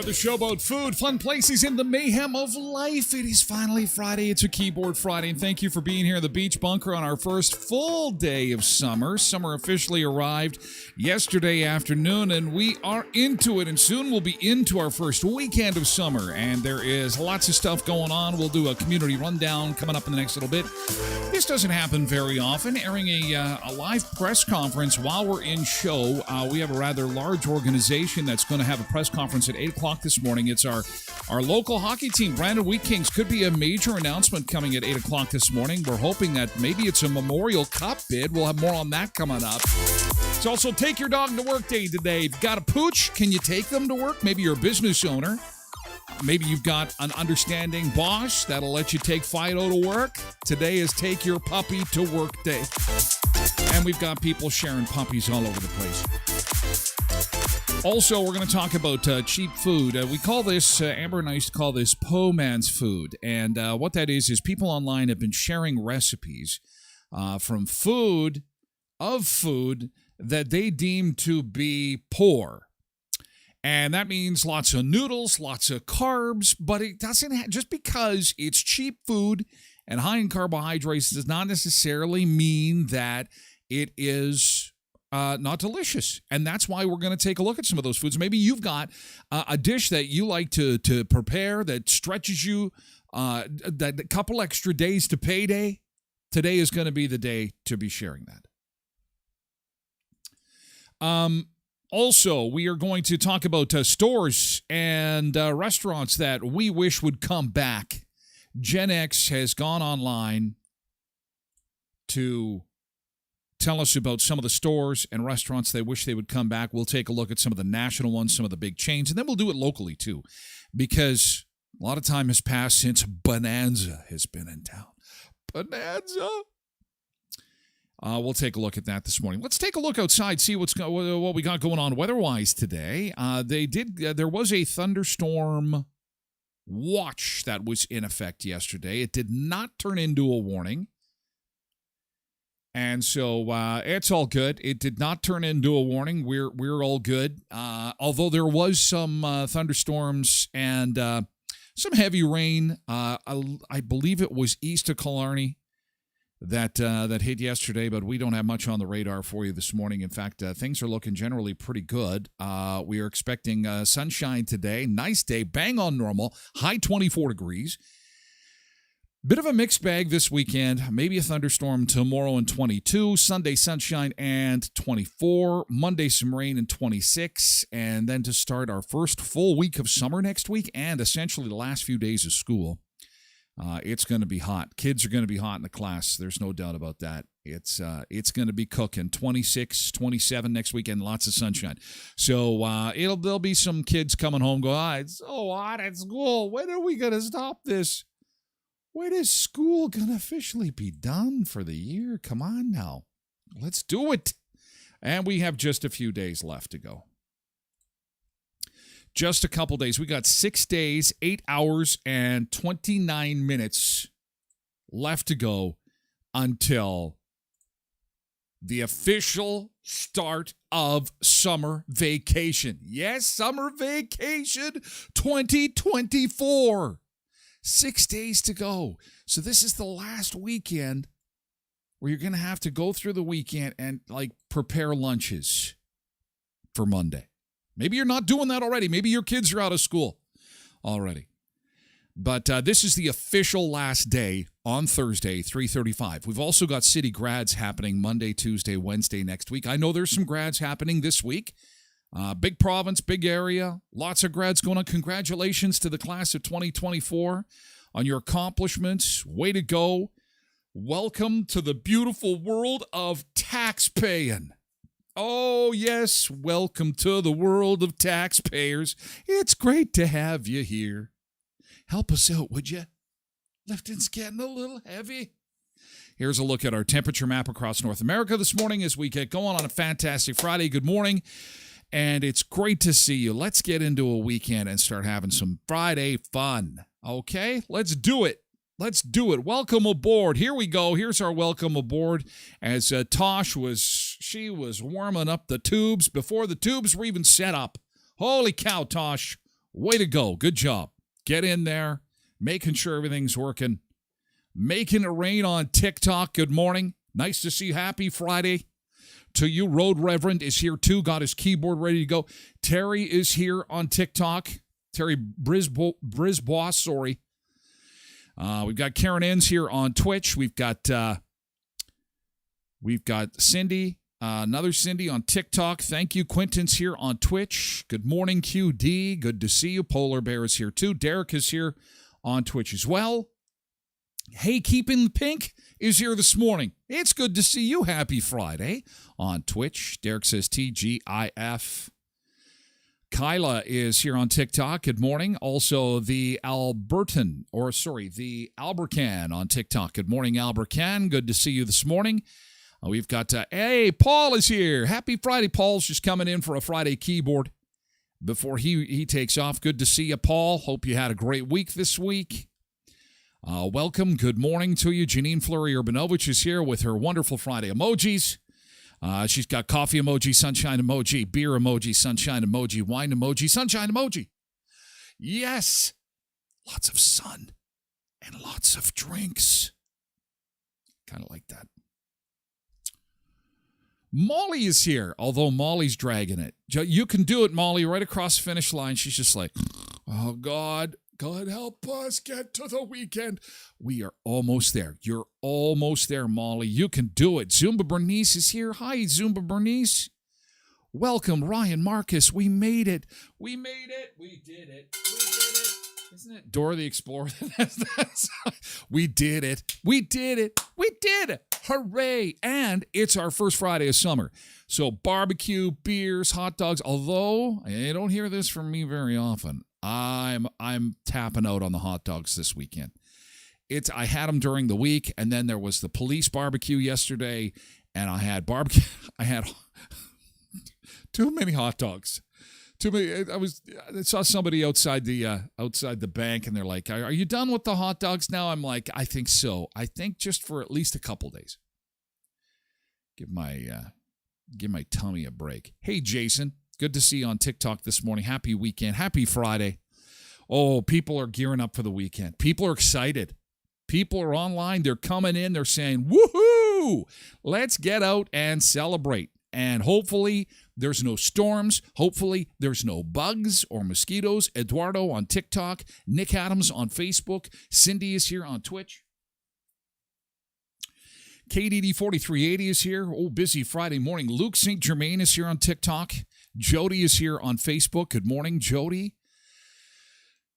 The show about food, fun places, and the mayhem of life. It is finally Friday. It's a Keyboard Friday, and thank you for being here in the Beach Bunker on our first full day of summer. Summer officially arrived yesterday afternoon, and we are into it, and soon we'll be into our first weekend of summer, and there is lots of stuff going on. We'll do a community rundown coming up in the next little bit. This doesn't happen very often, airing a live press conference while we're in show. We have a rather large organization that's going to have a press conference at 8 o'clock this morning. It's our local hockey team, Brandon Wheat Kings. Could be a major announcement coming at 8 o'clock this morning. We're hoping that maybe it's a Memorial Cup bid. We'll have more on that coming up. It's also Take Your Dog to Work Day today. If you've got a pooch, can you take them to work? Maybe you're a business owner. Maybe you've got an understanding boss that'll let you take Fido to work. Today is Take Your Puppy to Work Day. And we've got people sharing puppies all over the place. Also, we're going to talk about cheap food. We call this, Amber and I used to call this po man's food. And what that is people online have been sharing recipes from food that they deem to be poor. And that means lots of noodles, lots of carbs, but it doesn't just because it's cheap food and high in carbohydrates does not necessarily mean that it is not delicious. And that's why we're going to take a look at some of those foods. Maybe you've got a dish that you like to prepare that stretches you that couple extra days to payday. Today is going to be the day to be sharing that. Also, we are going to talk about stores and restaurants that we wish would come back. Gen X has gone online to tell us about some of the stores and restaurants they wish they would come back. We'll take a look at some of the national ones, some of the big chains, and then we'll do it locally too, because a lot of time has passed since Bonanza has been in town. Bonanza! We'll take a look at that this morning. Let's take a look outside, see what we got going on weather-wise today. There was a thunderstorm watch that was in effect yesterday. It did not turn into a warning. And so it's all good. It did not turn into a warning. We're all good. Although there was some thunderstorms and some heavy rain. I believe it was east of Killarney that hit yesterday, but we don't have much on the radar for you this morning. In fact, things are looking generally pretty good. We are expecting sunshine today. Nice day, bang on normal, high 24 degrees. Bit of a mixed bag this weekend. Maybe a thunderstorm tomorrow and 22. Sunday, sunshine and 24. Monday, some rain and 26. And then to start our first full week of summer next week and essentially the last few days of school, it's going to be hot. Kids are going to be hot in the class. There's no doubt about that. It's going to be cooking. 26, 27 next weekend, lots of sunshine. So there'll be some kids coming home going, it's so hot at school. When are we going to stop this? When is school going to officially be done for the year? Come on now. Let's do it. And we have just a few days left to go. Just a couple days. We got 6 days, 8 hours, and 29 minutes left to go until the official start of summer vacation. Yes, summer vacation 2024. 6 days to go. So this is the last weekend where you're going to have to go through the weekend and prepare lunches for Monday. Maybe you're not doing that already. Maybe your kids are out of school already. But this is the official last day on Thursday, 3:35. We've also got city grads happening Monday, Tuesday, Wednesday next week. I know there's some grads happening this week. Big province, big area, lots of grads going on. Congratulations to the class of 2024 on your accomplishments. Way to go. Welcome to the beautiful world of taxpaying. Oh, yes, welcome to the world of taxpayers. It's great to have you here. Help us out, would you? Lifting's getting a little heavy. Here's a look at our temperature map across North America this morning as we get going on a fantastic Friday. Good morning. And it's great to see you. Let's get into a weekend and start having some Friday fun. Okay, let's do it. Let's do it. Welcome aboard. Here we go. Here's our welcome aboard as Tosh was warming up the tubes before the tubes were even set up. Holy cow, Tosh. Way to go. Good job. Get in there, making sure everything's working. Making it rain on TikTok. Good morning. Nice to see you. Happy Friday. To you, Road Reverend is here too. Got his keyboard ready to go. Terry is here on TikTok. Terry Brisbois, sorry. We've got Karen Enns here on Twitch. We've got Cindy, another Cindy on TikTok. Thank you. Quentin's here on Twitch. Good morning, QD. Good to see you. Polar Bear is here too. Derek is here on Twitch as well. Hey, Keeping the Pink is here this morning. It's good to see you. Happy Friday on Twitch. Derek says TGIF. Kyla is here on TikTok. Good morning. Also, the Albercan on TikTok. Good morning, Albercan. Good to see you this morning. We've got, hey, Paul is here. Happy Friday. Paul's just coming in for a Friday keyboard before he takes off. Good to see you, Paul. Hope you had a great week this week. Welcome. Good morning to you. Janine Fleury-Urbanovich is here with her wonderful Friday emojis. She's got coffee emoji, sunshine emoji, beer emoji, sunshine emoji, wine emoji, sunshine emoji. Yes. Lots of sun and lots of drinks. Kind of like that. Molly is here, although Molly's dragging it. You can do it, Molly, right across the finish line. She's just like, oh, God help us get to the weekend. We are almost there. You're almost there, Molly. You can do it. Zumba Bernice is here. Hi, Zumba Bernice. Welcome, Ryan Marcus. We made it. We made it. We did it. We did it. Isn't it Dora the Explorer? We did it. We did it. We did it. Hooray. And it's our first Friday of summer. So barbecue, beers, hot dogs. Although I don't hear this from me very often. I'm tapping out on the hot dogs this weekend. I had them during the week, and then there was the police barbecue yesterday, and I had barbecue. I had too many hot dogs. Too many. I saw somebody outside the bank, and they're like, "Are you done with the hot dogs now?" I'm like, "I think so. I think just for at least a couple days. Give my tummy a break." Hey, Jason. Good to see you on TikTok this morning. Happy weekend. Happy Friday. Oh, people are gearing up for the weekend. People are excited. People are online. They're coming in. They're saying, woohoo, let's get out and celebrate. And hopefully there's no storms. Hopefully there's no bugs or mosquitoes. Eduardo on TikTok. Nick Adams on Facebook. Cindy is here on Twitch. KDD 4380 is here. Oh, busy Friday morning. Luke St. Germain is here on TikTok. Jody is here on Facebook. Good morning, Jody.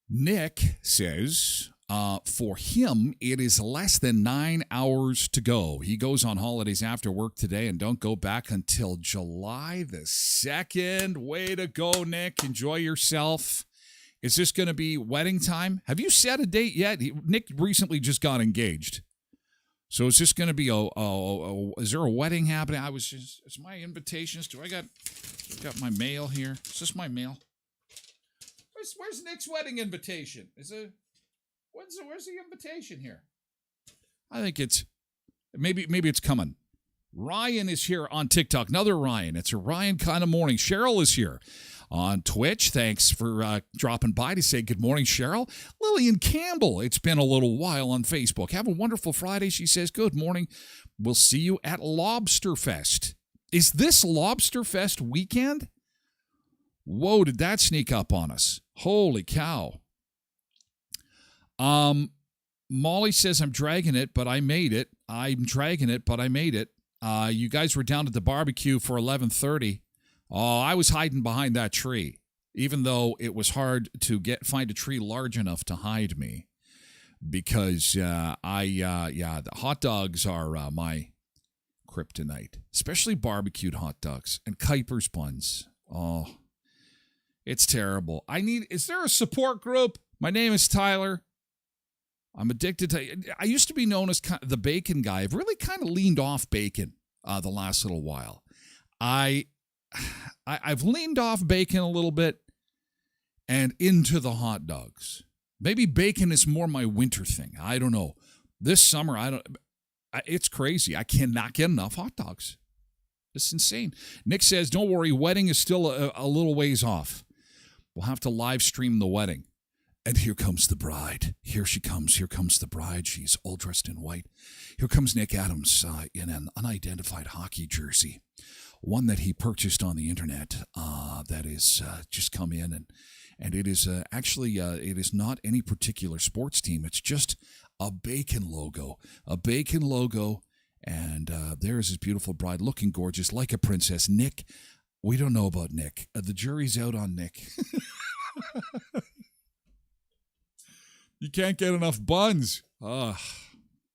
Nick says, for him, it is less than 9 hours to go. He goes on holidays after work today and don't go back until July the 2nd. Way to go, Nick. Enjoy yourself. Is this going to be wedding time? Have you set a date yet? Nick recently just got engaged. So is this going to be is there a wedding happening? It's my invitations. I got my mail here. Is this my mail? Where's Nick's wedding invitation? Where's the invitation here? I think it's maybe it's coming. Ryan is here on TikTok. Another Ryan. It's a Ryan kind of morning. Cheryl is here on Twitch. Thanks for dropping by to say good morning, Cheryl. Lillian Campbell, it's been a little while on Facebook. Have a wonderful Friday. She says, good morning. We'll see you at Lobster Fest. Is this Lobster Fest weekend? Whoa, did that sneak up on us? Holy cow. Molly says, I'm dragging it, but I made it. I'm dragging it, but I made it. You guys were down at the barbecue for 11:30. Oh, I was hiding behind that tree, even though it was hard to find a tree large enough to hide me, because the hot dogs are my kryptonite, especially barbecued hot dogs and Kuiper's buns. Oh, it's terrible. Is there a support group? My name is Tyler. I'm addicted to, I used to be known as the bacon guy. I've really kind of leaned off bacon the last little while. I've leaned off bacon a little bit and into the hot dogs. Maybe bacon is more my winter thing. I don't know. This summer, it's crazy. I cannot get enough hot dogs. It's insane. Nick says, don't worry, wedding is still a little ways off. We'll have to live stream the wedding. And here comes the bride. Here she comes. Here comes the bride. She's all dressed in white. Here comes Nick Adams in an unidentified hockey jersey, one that he purchased on the internet that is just come in. And it is actually, it is not any particular sports team. It's just a bacon logo. A bacon logo. And there is his beautiful bride looking gorgeous like a princess. Nick, we don't know about Nick. The jury's out on Nick. You can't get enough buns. Ugh,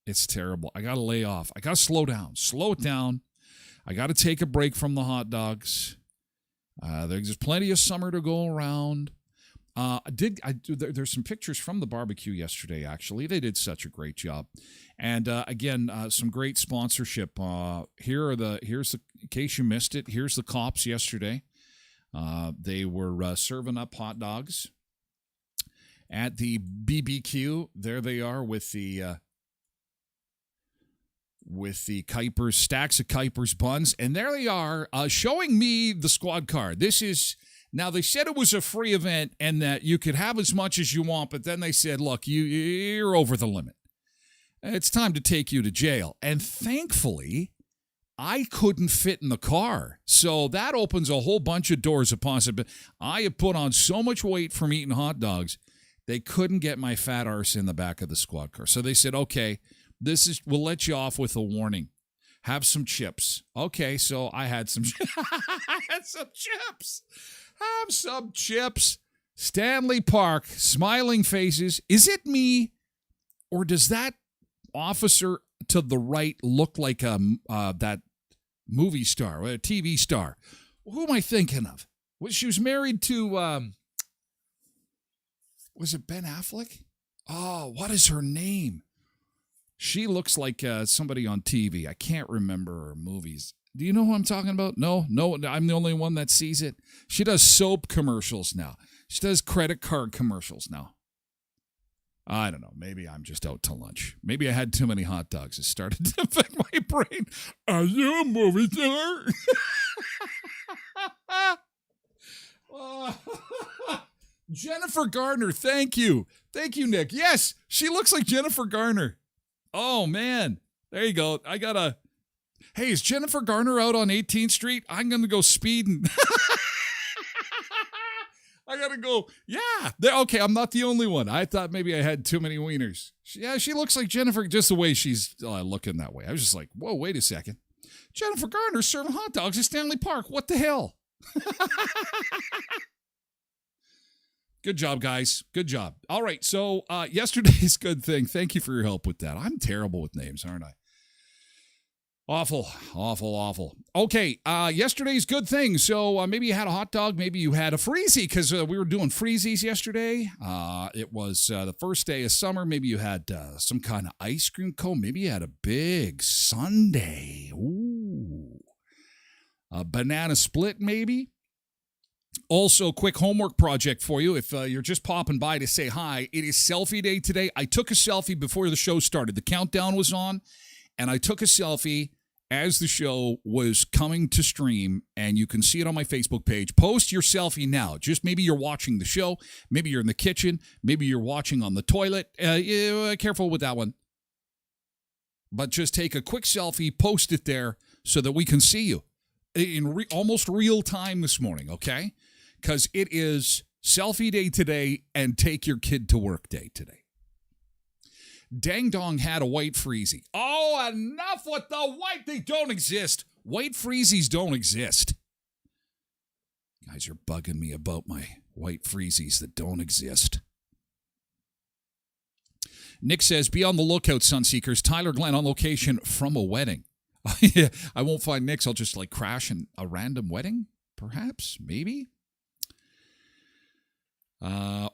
it's terrible. I got to lay off. I got to slow down. Slow it down. I got to take a break from the hot dogs. There's plenty of summer to go around. There's some pictures from the barbecue yesterday, actually. They did such a great job. And again, some great sponsorship. Here's in case you missed it, here's the cops yesterday. They were serving up hot dogs at the BBQ. There they are with the Kuiper's, stacks of Kuiper's buns. And there they are showing me the squad card. Now, they said it was a free event and that you could have as much as you want, but then they said, look, you're over the limit. It's time to take you to jail. And thankfully, I couldn't fit in the car. So that opens a whole bunch of doors of possibility. I have put on so much weight from eating hot dogs, they couldn't get my fat arse in the back of the squad car. So they said, okay, we'll let you off with a warning. Have some chips. Okay, so I had some I had some chips. Have some chips. Stanley Park, smiling faces. Is it me, or does that officer to the right look like that movie star, a TV star? Who am I thinking of? She was married to, was it Ben Affleck? Oh, what is her name? She looks like somebody on TV. I can't remember her movies. Do you know who I'm talking about? No, I'm the only one that sees it. She does soap commercials now. She does credit card commercials now. I don't know. Maybe I'm just out to lunch. Maybe I had too many hot dogs. It started to affect my brain. Are you a movie star? Jennifer Garner, thank you. Thank you, Nick. Yes, she looks like Jennifer Garner. Oh, man. There you go. Hey, is Jennifer Garner out on 18th Street? I'm going to go speeding. I got to go, yeah. Okay, I'm not the only one. I thought maybe I had too many wieners. She looks like Jennifer, just the way she's looking that way. I was just like, whoa, wait a second. Jennifer Garner serving hot dogs at Stanley Park. What the hell? Good job, guys. Good job. All right, so yesterday's good thing. Thank you for your help with that. I'm terrible with names, aren't I? Awful. Okay, yesterday's good thing. So maybe you had a hot dog, maybe you had a freezie, because we were doing freezies yesterday. It was the first day of summer. Maybe you had some kind of ice cream cone. Maybe you had a big sundae. Ooh. A banana split, maybe. Also, quick homework project for you. If you're just popping by to say hi, it is selfie day today. I took a selfie before the show started. The countdown was on, and I took a selfie as the show was coming to stream, and you can see it on my Facebook page. Post your selfie now. Just maybe you're watching the show. Maybe you're in the kitchen. Maybe you're watching on the toilet. Careful with that one. But just take a quick selfie, post it there so that we can see you in almost real time this morning, okay? Because it is selfie day today and take your kid to work day today. Dang Dong had a white freezie. Oh, enough with the white. They don't exist. White freezies don't exist. You guys are bugging me about my white freezies that don't exist. Nick says, be on the lookout, Sunseekers. Tyler Glen on location from a wedding. Yeah, I won't find Nick's. I'll just crash in a random wedding, perhaps, maybe.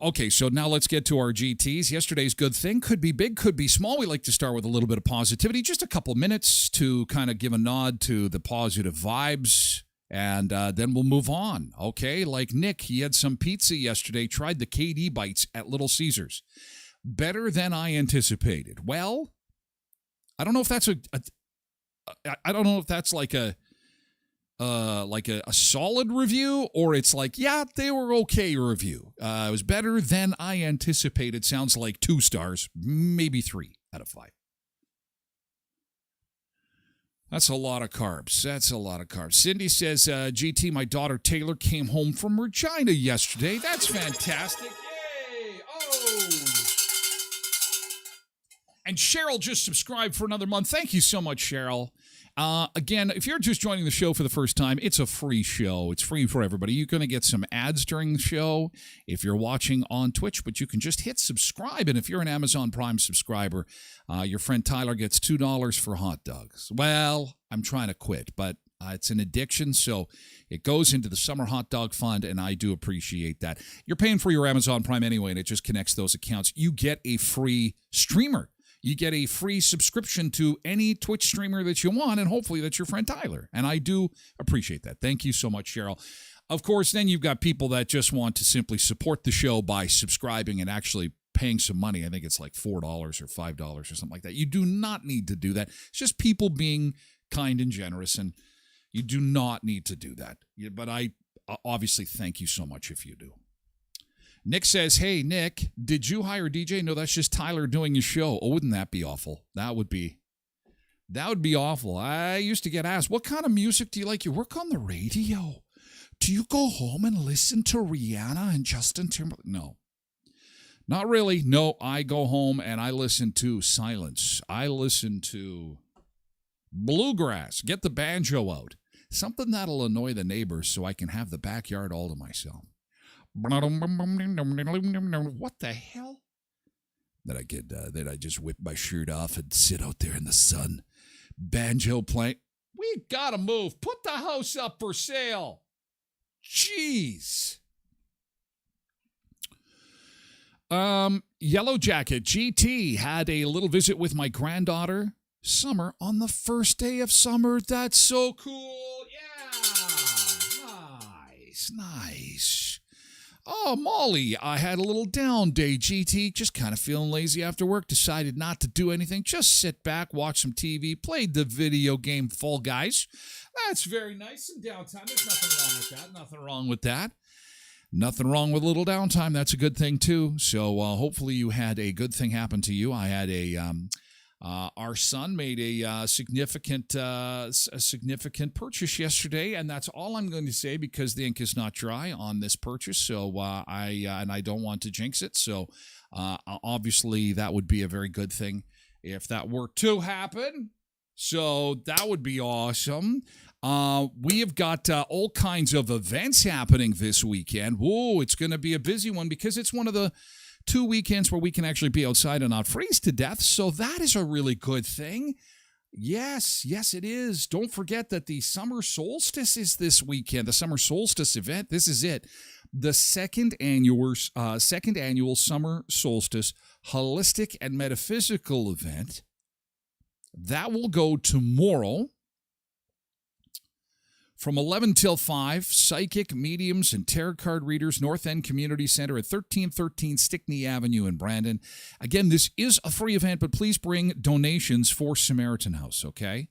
Okay, so now let's get to our GTs. Yesterday's good thing could be big, could be small. We like to start with a little bit of positivity, just a couple minutes to kind of give a nod to the positive vibes, and then we'll move on. Okay, like Nick, he had some pizza yesterday, tried the KD bites at Little Caesars. Better than I anticipated. Well, I don't know if that's I don't know if that's like a solid review, or it's like, yeah, they were okay review. It was better than I anticipated. Sounds like 2 stars, maybe 3 out of 5. That's a lot of carbs. Cindy says, GT, my daughter Taylor came home from Regina yesterday. That's fantastic. Yay! Oh! And Cheryl just subscribed for another month. Thank you so much, Cheryl. Again, if you're just joining the show for the first time, it's a free show. It's free for everybody. You're going to get some ads during the show if you're watching on Twitch, but you can just hit subscribe. And if you're an Amazon Prime subscriber, your friend Tyler gets $2 for hot dogs. Well, I'm trying to quit, but it's an addiction, so it goes into the Summer Hot Dog Fund, and I do appreciate that. You're paying for your Amazon Prime anyway, and it just connects those accounts. You get a free streamer. You get a free subscription to any Twitch streamer that you want, and hopefully that's your friend Tyler. And I do appreciate that. Thank you so much, Cheryl. Of course, then you've got people that just want to simply support the show by subscribing and actually paying some money. I think it's like $4 or $5 or something like that. You do not need to do that. It's just people being kind and generous, and you do not need to do that. But I obviously thank you so much if you do. Nick says, hey, Nick, did you hire a DJ? No, that's just Tyler doing his show. Oh, wouldn't that be awful? That would be awful. I used to get asked, what kind of music do you like? You work on the radio. Do you go home and listen to Rihanna and Justin Timberlake? No, not really. No, I go home and I listen to silence. I listen to bluegrass. Get the banjo out. Something that'll annoy the neighbors so I can have the backyard all to myself. What the hell? That I just whip my shirt off and sit out there in the sun. Banjo playing. We gotta move. Put the house up for sale. Jeez. Yellow Jacket GT had a little visit with my granddaughter Summer on the first day of summer. That's so cool. Yeah. Nice. Oh, Molly, I had a little down day, GT. Just kind of feeling lazy after work. Decided not to do anything. Just sit back, watch some TV. Played the video game Fall Guys. That's very nice in downtime. There's nothing wrong with that. Nothing wrong with a little downtime. That's a good thing, too. So hopefully you had a good thing happen to you. I had a Our son made a significant purchase yesterday, and that's all I'm going to say because the ink is not dry on this purchase. So I don't want to jinx it. So obviously that would be a very good thing if that were to happen. So that would be awesome. We have got all kinds of events happening this weekend. Whoa, it's going to be a busy one because it's one of the 2 weekends where we can actually be outside and not freeze to death. So that is a really good thing. Yes, it is. Don't forget that the summer solstice is this weekend. The summer solstice event. This is it. The second annual summer solstice holistic and metaphysical event. That will go tomorrow. From 11 till 5, psychic, mediums, and tarot card readers, North End Community Center at 1313 Stickney Avenue in Brandon. Again, this is a free event, but please bring donations for Samaritan House, okay?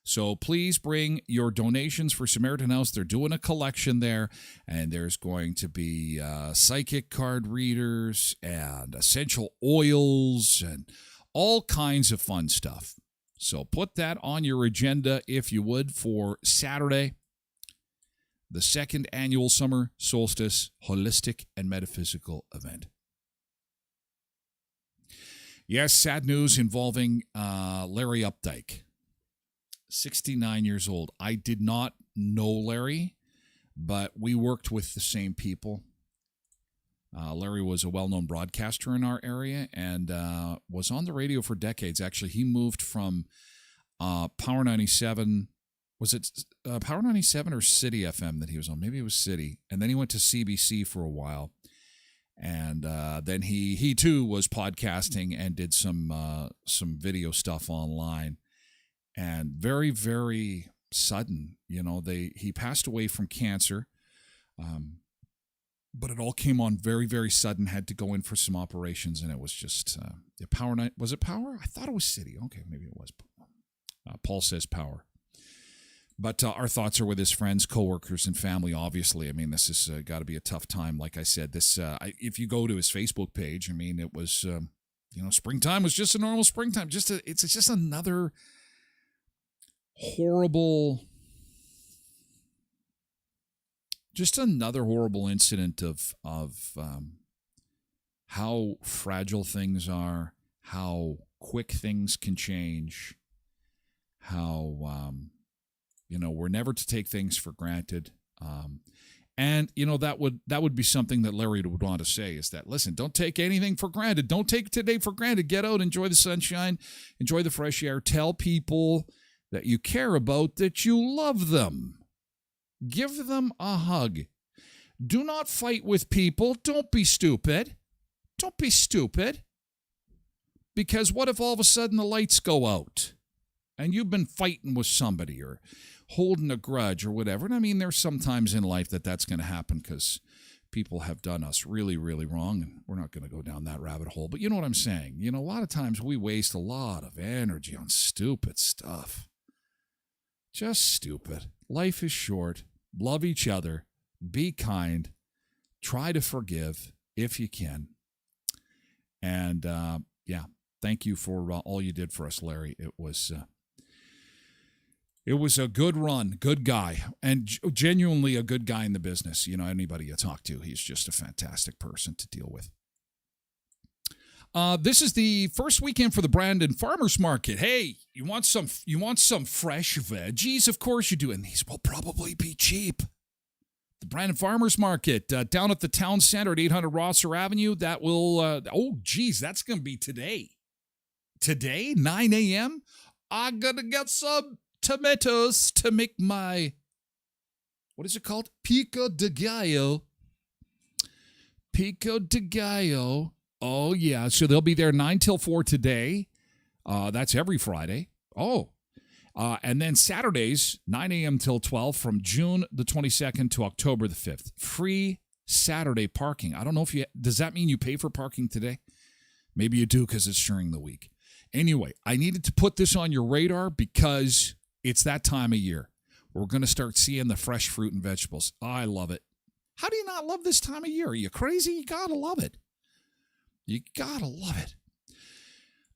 So please bring your donations for Samaritan House. They're doing a collection there, and there's going to be psychic card readers and essential oils and all kinds of fun stuff. So put that on your agenda, if you would, for Saturday. The second annual summer solstice holistic and metaphysical event. Yes, sad news involving Larry Updike, 69 years old. I did not know Larry, but we worked with the same people. Larry was a well-known broadcaster in our area and was on the radio for decades. Actually, he moved from Power 97. Was it Power 97 or City FM that he was on? Maybe it was City. And then he went to CBC for a while. And then he too was podcasting and did some video stuff online. And very, very sudden, he passed away from cancer. But it all came on very, very sudden, had to go in for some operations. And it was just Power Night. Was it Power? I thought it was City. Okay, maybe it was. Paul says Power. But our thoughts are with his friends, coworkers, and family, obviously. I mean, this has got to be a tough time. Like I said, if you go to his Facebook page, I mean, it was, springtime was just a normal springtime. It's just another horrible incident of how fragile things are, how quick things can change, how... we're never to take things for granted. And that would be something that Larry would want to say is that, listen, don't take anything for granted. Don't take today for granted. Get out, enjoy the sunshine, enjoy the fresh air. Tell people that you care about, that you love them. Give them a hug. Do not fight with people. Don't be stupid. Don't be stupid. Because what if all of a sudden the lights go out and you've been fighting with somebody or holding a grudge or whatever? And I mean, there's sometimes in life that's going to happen because people have done us really, really wrong, and we're not going to go down that rabbit hole. But you know what I'm saying? A lot of times we waste a lot of energy on stupid stuff. Just stupid. Life is short. Love each other. Be kind. Try to forgive if you can. And, thank you for all you did for us, Larry. It was a good run, good guy, and genuinely a good guy in the business. Anybody you talk to, he's just a fantastic person to deal with. This is the first weekend for the Brandon Farmers Market. Hey, you want some fresh veggies? Of course you do, and these will probably be cheap. The Brandon Farmers Market down at the town center at 800 Rosser Avenue. That will, that's going to be today. Today, 9 a.m., I'm going to get some tomatoes to make my, what is it called? Pico de gallo. Pico de gallo. Oh, yeah. So they'll be there 9 till 4 today. That's every Friday. And then Saturdays, 9 a.m. till 12 from June the 22nd to October the 5th. Free Saturday parking. I don't know does that mean you pay for parking today? Maybe you do because it's during the week. Anyway, I needed to put this on your radar because it's that time of year. We're going to start seeing the fresh fruit and vegetables. I love it. How do you not love this time of year? Are you crazy? You got to love it. You got to love it.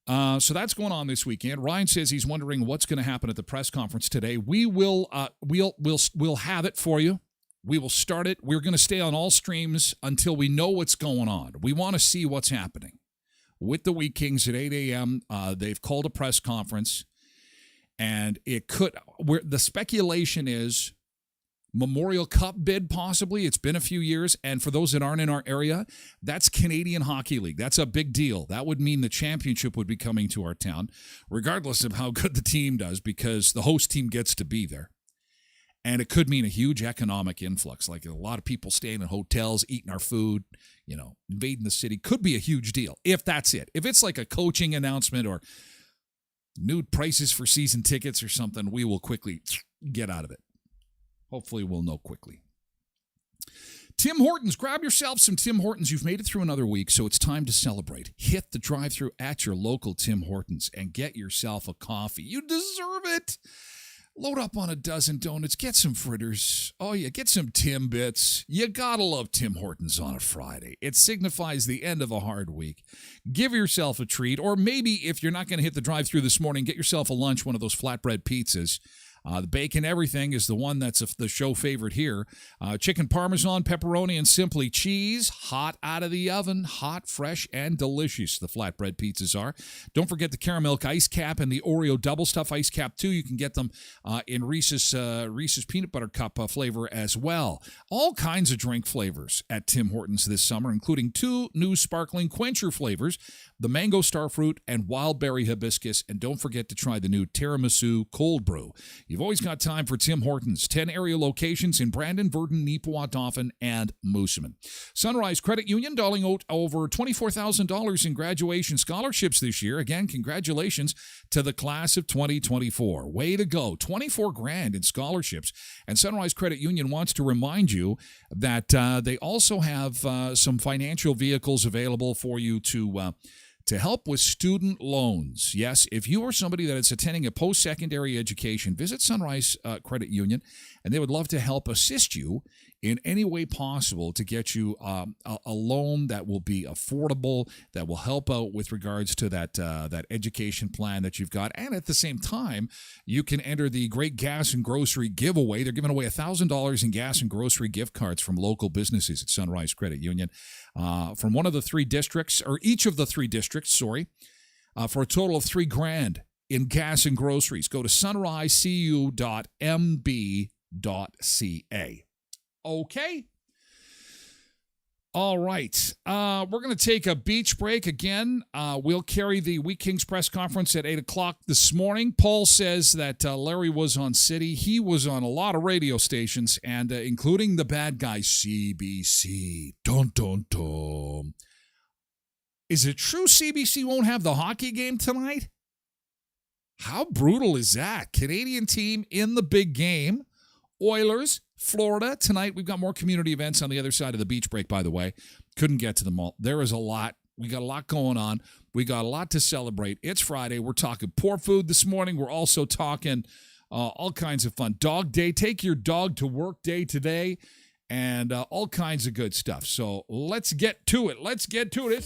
So that's going on this weekend. Ryan says he's wondering what's going to happen at the press conference today. We will we'll have it for you. We will start it. We're going to stay on all streams until we know what's going on. We want to see what's happening with the Wheat Kings at 8 a.m. They've called a press conference, and the speculation is Memorial Cup bid, possibly. It's been a few years, and for those that aren't in our area, that's Canadian Hockey League. That's a big deal. That would mean the championship would be coming to our town, regardless of how good the team does, because the host team gets to be there. And it could mean a huge economic influx, like a lot of people staying in hotels, eating our food, invading the city. Could be a huge deal, if that's it. If it's like a coaching announcement or new prices for season tickets or something, we will quickly get out of it. Hopefully we'll know quickly. Tim Hortons. Grab yourself some Tim Hortons. You've made it through another week, so it's time to celebrate. Hit the drive-thru at your local Tim Hortons and get yourself a coffee. You deserve it. Load up on a dozen donuts. Get some fritters. Oh, yeah, get some Timbits. You gotta love Tim Hortons on a Friday. It signifies the end of a hard week. Give yourself a treat, or maybe if you're not going to hit the drive-thru this morning, get yourself a lunch, one of those flatbread pizzas. The bacon everything is the one that's the show favorite here. Chicken Parmesan, pepperoni, and simply cheese. Hot out of the oven. Hot, fresh, and delicious, the flatbread pizzas are. Don't forget the caramel ice cap and the Oreo double stuff ice cap, too. You can get them in Reese's peanut butter cup flavor as well. All kinds of drink flavors at Tim Hortons this summer, including 2 new sparkling quencher flavors, the mango starfruit and wild berry hibiscus. And don't forget to try the new tiramisu cold brew. You've always got time for Tim Hortons. 10 area locations in Brandon, Verdon, Neepawa, Dauphin, and Moosomin. Sunrise Credit Union doling out over $24,000 in graduation scholarships this year. Again, congratulations to the class of 2024. Way to go. $24,000 in scholarships. And Sunrise Credit Union wants to remind you that they also have some financial vehicles available for you to help with student loans. Yes, if you are somebody that is attending a post-secondary education, visit Sunrise Credit Union, and they would love to help assist you in any way possible to get you a loan that will be affordable, that will help out with regards to that education plan that you've got. And at the same time, you can enter the Great Gas and Grocery Giveaway. They're giving away $1,000 in gas and grocery gift cards from local businesses at Sunrise Credit Union from one of the 3 districts, or each of the 3 districts, for a total of $3,000 in gas and groceries. Go to sunrisecu.mb.ca. Okay. All right. We're going to take a beach break again. We'll carry the Wheat Kings press conference at 8 o'clock this morning. Paul says that Larry was on City. He was on a lot of radio stations, and including the bad guy, CBC. Dun, dun, dun. Is it true CBC won't have the hockey game tonight? How brutal is that? Canadian team in the big game. Oilers, Florida. Tonight, we've got more community events on the other side of the beach break, by the way. Couldn't get to them all. There is a lot. We got a lot going on. We got a lot to celebrate. It's Friday. We're talking poor food this morning. We're also talking all kinds of fun. Dog day. Take your dog to work day today. And all kinds of good stuff. So let's get to it. It's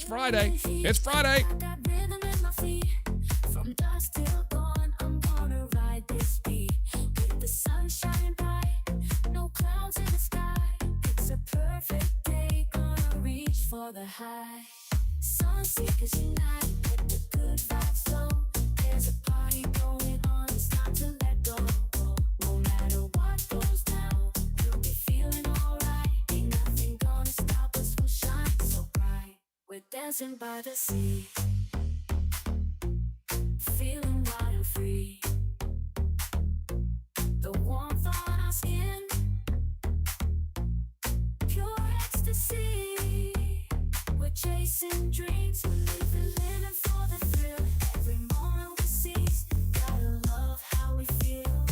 Friday. It's Friday. From dusk till dawn, I'm gonna ride this beat with the sun shining bright, no clouds in the sky. It's a perfect day, gonna reach for the high. Sun seekers unite, let the good vibes flow. There's a party going on, it's time to let go. No matter what goes down, we'll be feeling alright. Ain't nothing gonna stop us, we'll shine so bright. We're dancing by the sea, feeling wild and free. The warmth on our skin, pure ecstasy. We're chasing dreams, we're living for the thrill. Every moment we seize, gotta love how we feel.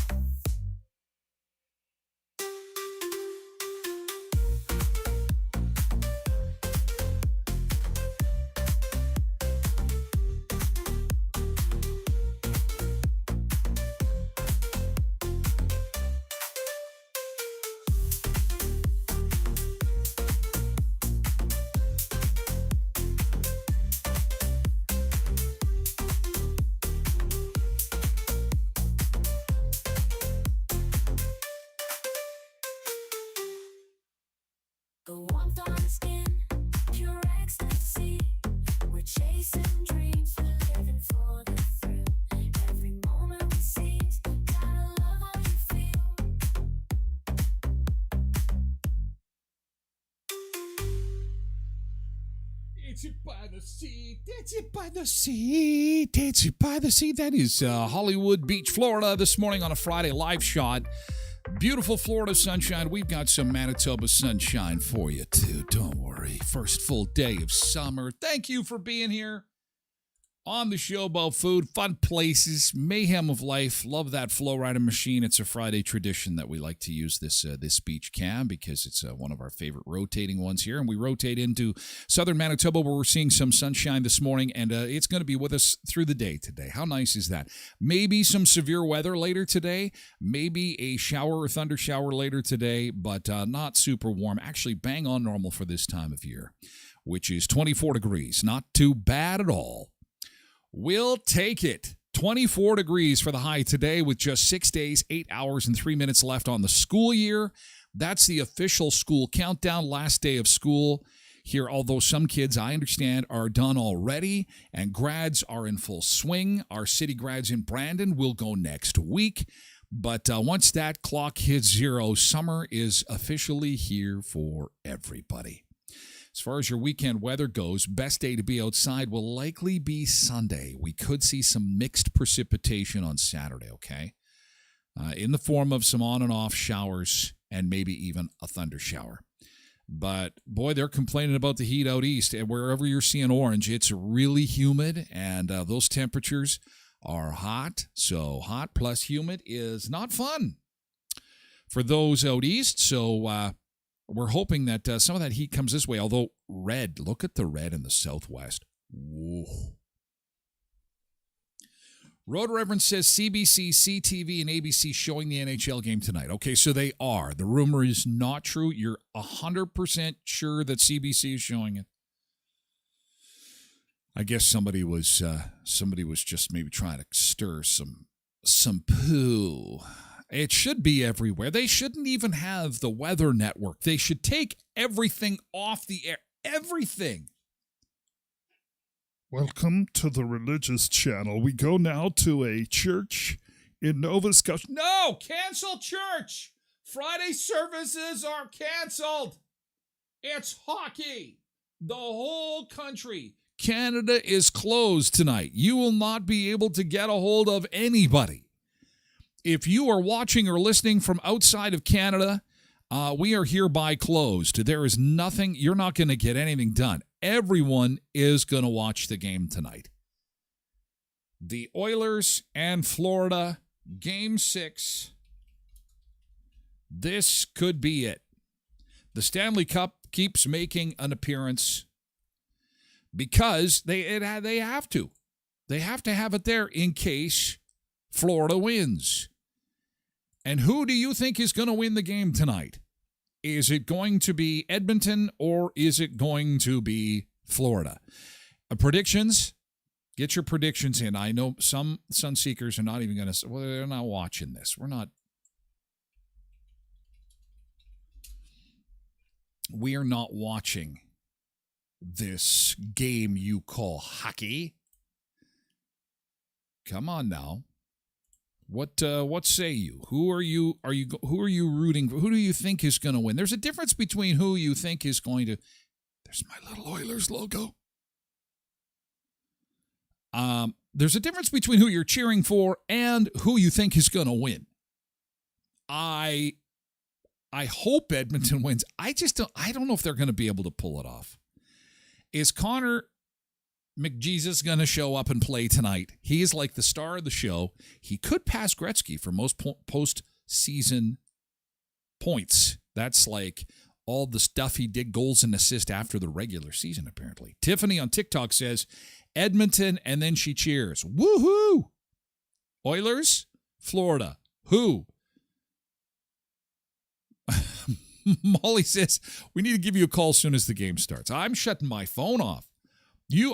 Dancing by the sea, dancing by the sea, dancing by the sea. That is Hollywood Beach, Florida, this morning on a Friday live shot. Beautiful Florida sunshine. We've got some Manitoba sunshine for you, too. Don't worry. First full day of summer. Thank you for being here on the show about food, fun places, mayhem of life. Love that flow rider machine. It's a Friday tradition that we like to use this beach cam because it's one of our favorite rotating ones here. And we rotate into southern Manitoba where we're seeing some sunshine this morning, and it's going to be with us through the day today. How nice is that? Maybe some severe weather later today, maybe a shower or thunder shower later today, but not super warm. Actually, bang on normal for this time of year, which is 24 degrees. Not too bad at all. We'll take it. 24 degrees for the high today with just 6 days, 8 hours, and 3 minutes left on the school year. That's the official school countdown, last day of school here, although some kids, I understand, are done already, and grads are in full swing. Our city grads in Brandon will go next week. But once that clock hits zero, summer is officially here for everybody. As far as your weekend weather goes, best day to be outside will likely be Sunday. We could see some mixed precipitation on Saturday, okay? In the form of some on and off showers and maybe even a thunder shower. But, boy, they're complaining about the heat out east. And wherever you're seeing orange, it's really humid, and those temperatures are hot. So hot plus humid is not fun for those out east. So, we're hoping that some of that heat comes this way, although red, look at the red in the southwest. Whoa. Road Reverend says CBC, CTV, and ABC showing the NHL game tonight. Okay, so they are. The rumor is not true. You're 100% sure that CBC is showing it. I guess somebody was just maybe trying to stir some poo. It should be everywhere. They shouldn't even have the Weather Network. They should take everything off the air. Everything. Welcome to the religious channel. We go now to a church in Nova Scotia. No, cancel church. Friday services are canceled. It's hockey. The whole country. Canada is closed tonight. You will not be able to get a hold of anybody. If you are watching or listening from outside of Canada, we are hereby closed. There is nothing, you're not going to get anything done. Everyone is going to watch the game tonight. The Oilers and Florida, Game 6. This could be it. The Stanley Cup keeps making an appearance because they have to. They have to have it there in case Florida wins. And who do you think is going to win the game tonight? Is it going to be Edmonton or is it going to be Florida? Predictions? Get your predictions in. I know some Sun Seekers are not even going to say, well, they're not watching this. We are not watching this game you call hockey. Come on now. What say you? Who are you rooting for? Who do you think is going to win? There's a difference between who you think is going to. There's my little Oilers logo. There's a difference between who you're cheering for and who you think is going to win. I hope Edmonton wins. I don't know if they're going to be able to pull it off. Is Connor McJesus going to show up and play tonight? He is like the star of the show. He could pass Gretzky for most postseason points. That's like all the stuff he did, goals and assists after the regular season, apparently. Tiffany on TikTok says, Edmonton, and then she cheers. Woohoo! Oilers, Florida. Who? Molly says, we need to give you a call as soon as the game starts. I'm shutting my phone off.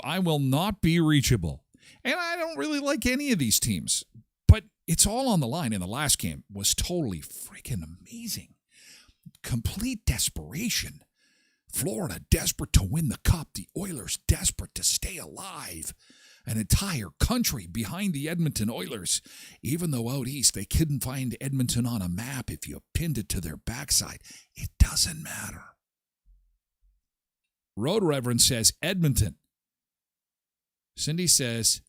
I will not be reachable. And I don't really like any of these teams. But it's all on the line. And the last game was totally freaking amazing. Complete desperation Florida desperate to win the cup. The Oilers desperate to stay alive. An entire country behind the Edmonton Oilers. Even though out east they couldn't find Edmonton on a map if you pinned it to their backside. It doesn't matter. Road Reverend says Edmonton. Cindy says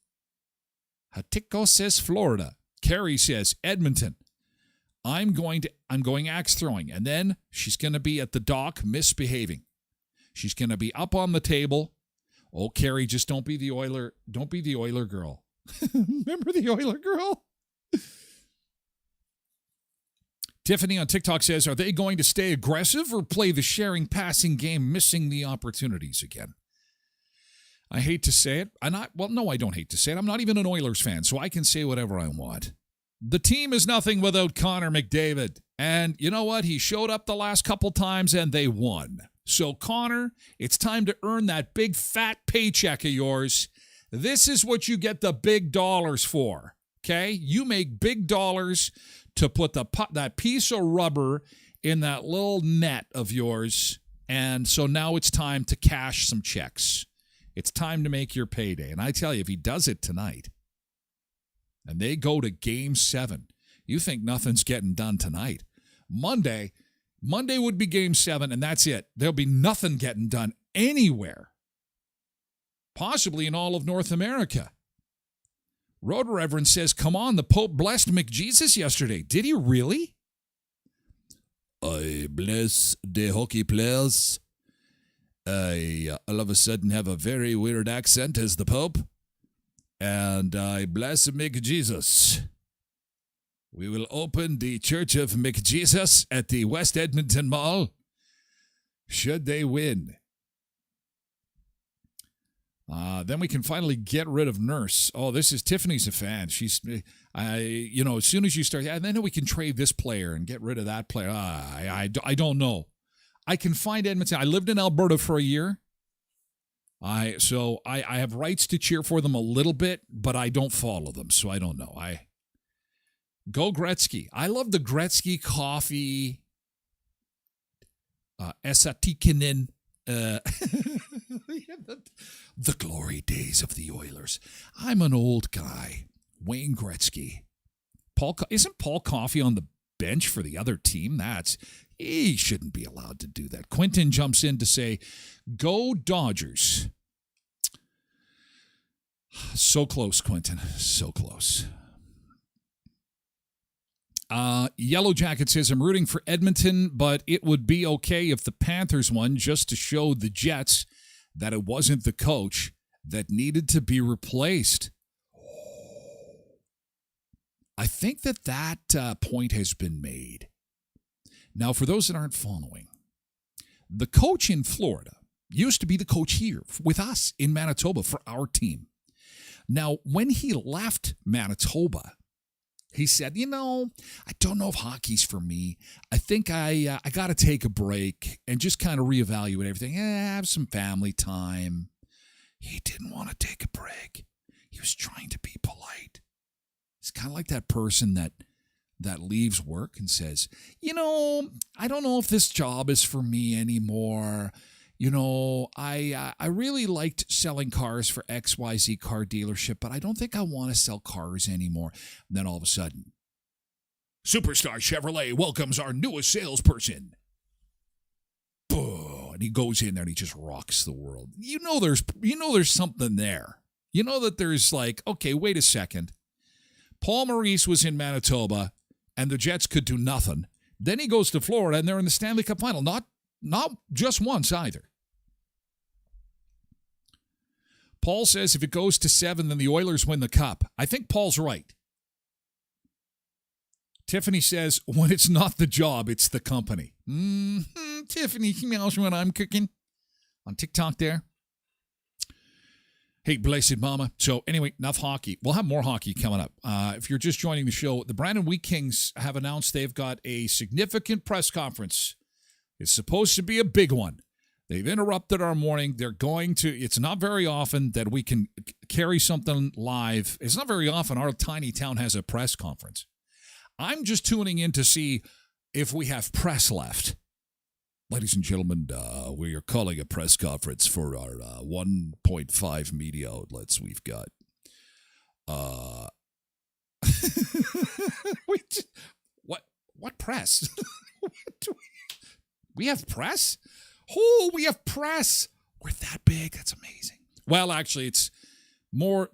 Hatico says Florida. Carrie says Edmonton. I'm going axe throwing. And then she's going to be at the dock misbehaving. She's going to be up on the table. Oh, Carrie, just don't be the Oiler. Don't be the Oiler girl. Remember the Oiler girl? Tiffany on TikTok says, are they going to stay aggressive or play the sharing passing game, missing the opportunities again? I hate to say it. I don't hate to say it. I'm not even an Oilers fan, so I can say whatever I want. The team is nothing without Connor McDavid. And you know what? He showed up the last couple times and they won. So, Connor, it's time to earn that big fat paycheck of yours. This is what you get the big dollars for, okay? You make big dollars to put that piece of rubber in that little net of yours. And so now it's time to cash some checks. It's time to make your payday. And I tell you, if he does it tonight, and they go to Game 7, you think nothing's getting done tonight. Monday would be Game 7, and that's it. There'll be nothing getting done anywhere, possibly in all of North America. Road Reverend says, come on, the Pope blessed McJesus yesterday. Did he really? I bless the hockey players. I all of a sudden have a very weird accent as the Pope. And I bless McJesus. We will open the Church of McJesus at the West Edmonton Mall. Should they win? Then we can finally get rid of Nurse. Oh, Tiffany's a fan. She's, as soon as you start, then we can trade this player and get rid of that player. I don't know. I can find Edmonton. I lived in Alberta for a year. I have rights to cheer for them a little bit, but I don't follow them, so I don't know. Go Gretzky. I love the Gretzky coffee. Esa Tikkanen. The glory days of the Oilers. I'm an old guy. Wayne Gretzky. Isn't Paul Coffey on the bench for the other team? He shouldn't be allowed to do that. Quentin jumps in to say, go Dodgers. So close, Quentin. So close. Yellow Jacket says, I'm rooting for Edmonton, but it would be okay if the Panthers won just to show the Jets that it wasn't the coach that needed to be replaced. I think that point has been made. Now, for those that aren't following, the coach in Florida used to be the coach here with us in Manitoba for our team. Now, when he left Manitoba, he said, I don't know if hockey's for me. I think I got to take a break and just kind of reevaluate everything. Have some family time. He didn't want to take a break. He was trying to be polite. It's kind of like that person that leaves work and says, I don't know if this job is for me anymore. I really liked selling cars for XYZ car dealership, but I don't think I want to sell cars anymore. And then all of a sudden, Superstar Chevrolet welcomes our newest salesperson. And he goes in there and he just rocks the world. There's something there. That there's okay, wait a second. Paul Maurice was in Manitoba and the Jets could do nothing. Then he goes to Florida and they're in the Stanley Cup final. Not just once either. Paul says if it goes to 7, then the Oilers win the cup. I think Paul's right. Tiffany says, when it's not the job, it's the company. Tiffany smells what I'm cooking on TikTok there. Hey, blessed mama. So anyway, enough hockey. We'll have more hockey coming up. If you're just joining the show, the Brandon Wheat Kings have announced they've got a significant press conference. It's supposed to be a big one. They've interrupted our morning. It's not very often that we can carry something live. It's not very often our tiny town has a press conference. I'm just tuning in to see if we have press left. Ladies and gentlemen, we are calling a press conference for our 1.5 media outlets. We've got what press? We have press? Oh, we have press. We're that big. That's amazing. Well, actually, it's more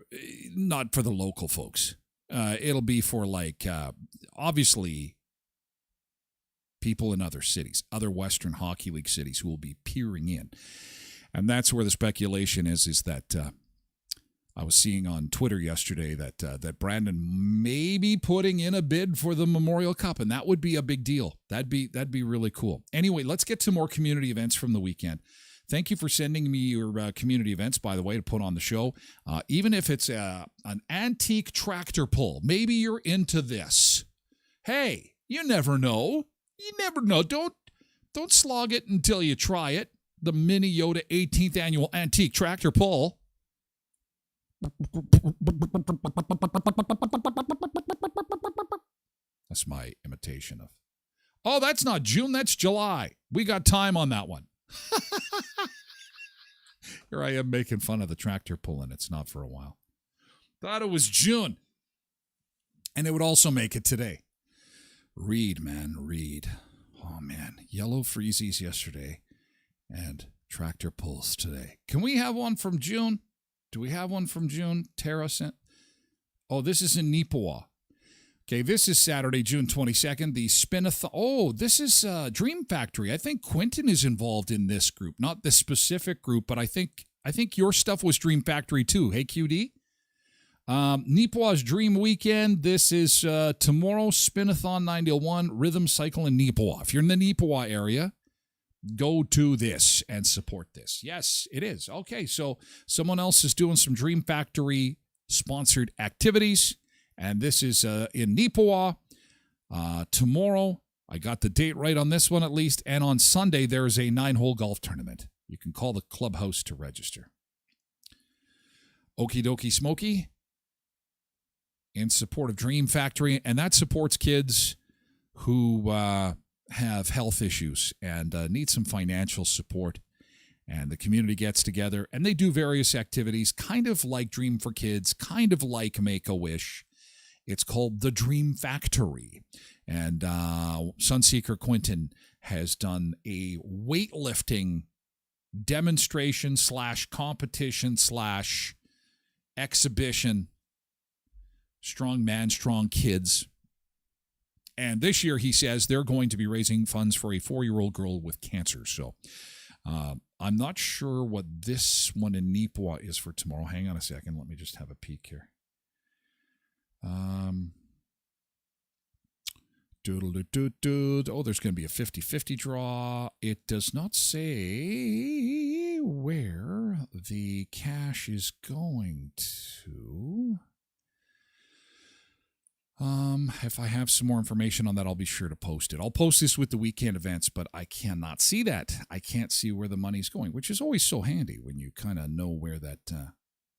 not for the local folks. It'll be for obviously people in other cities, other Western Hockey League cities who will be peering in. And that's where the speculation is that I was seeing on Twitter yesterday that Brandon may be putting in a bid for the Memorial Cup, and that would be a big deal. That'd be really cool. Anyway, let's get to more community events from the weekend. Thank you for sending me your community events, by the way, to put on the show. Even if it's an antique tractor pull, maybe you're into this. Hey, you never know. You never know. Don't slog it until you try it. The Mini Yoda 18th Annual Antique Tractor Pull. That's my imitation of. Oh, that's not June. That's July. We got time on that one. Here I am making fun of the tractor pull, and it's not for a while. Thought it was June. And it would also make it today. Read, man, read. Oh, man. Yellow freezies yesterday and tractor pulls today. Can we have one from June? Do we have one from June? Tara sent. Oh, this is in Neepawa. Okay, this is Saturday, June 22nd. The Spinathon. Oh, this is Dream Factory. I think Quentin is involved in this group. Not this specific group, but I think your stuff was Dream Factory too. Hey, QD? Neepawa's Dream Weekend. This is tomorrow, Spinathon 901, Rhythm Cycle in Neepawa. If you're in the Neepawa area, go to this and support this. Yes, it is. Okay, so someone else is doing some Dream Factory sponsored activities, and this is in Neepawa. Tomorrow, I got the date right on this one at least, and on Sunday, there is a 9-hole golf tournament. You can call the clubhouse to register. Okie dokie smoky. In support of Dream Factory, and that supports kids who have health issues and need some financial support. And the community gets together, and they do various activities, kind of like Dream for Kids, kind of like Make-A-Wish. It's called the Dream Factory. And Sunseeker Quentin has done a weightlifting demonstration / competition / exhibition. Strong man, strong kids. And this year, he says, they're going to be raising funds for a 4-year-old girl with cancer. So I'm not sure what this one in Neepawa is for tomorrow. Hang on a second. Let me just have a peek here. Oh, there's going to be a 50-50 draw. It does not say where the cash is going to. If I have some more information on that, I'll be sure to post it. I'll post this with the weekend events, but I cannot see that. I can't see where the money's going, which is always so handy when you kind of know where that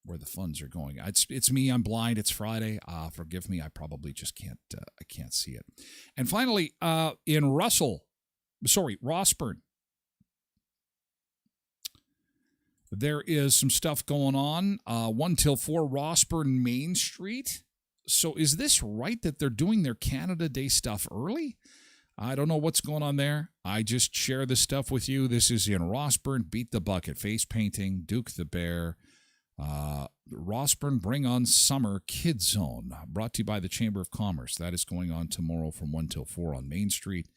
where the funds are going. It's me. I'm blind. It's Friday. Forgive me. I probably just can't. I can't see it. And finally, in Rossburn, there is some stuff going on. 1 till 4 Rossburn Main Street. So is this right that they're doing their Canada Day stuff early? I don't know what's going on there. I just share this stuff with you. This is in Rossburn, Beat the Bucket, Face Painting, Duke the Bear, Rossburn Bring On Summer Kids Zone, brought to you by the Chamber of Commerce. That is going on tomorrow from 1 till 4 on Main Street.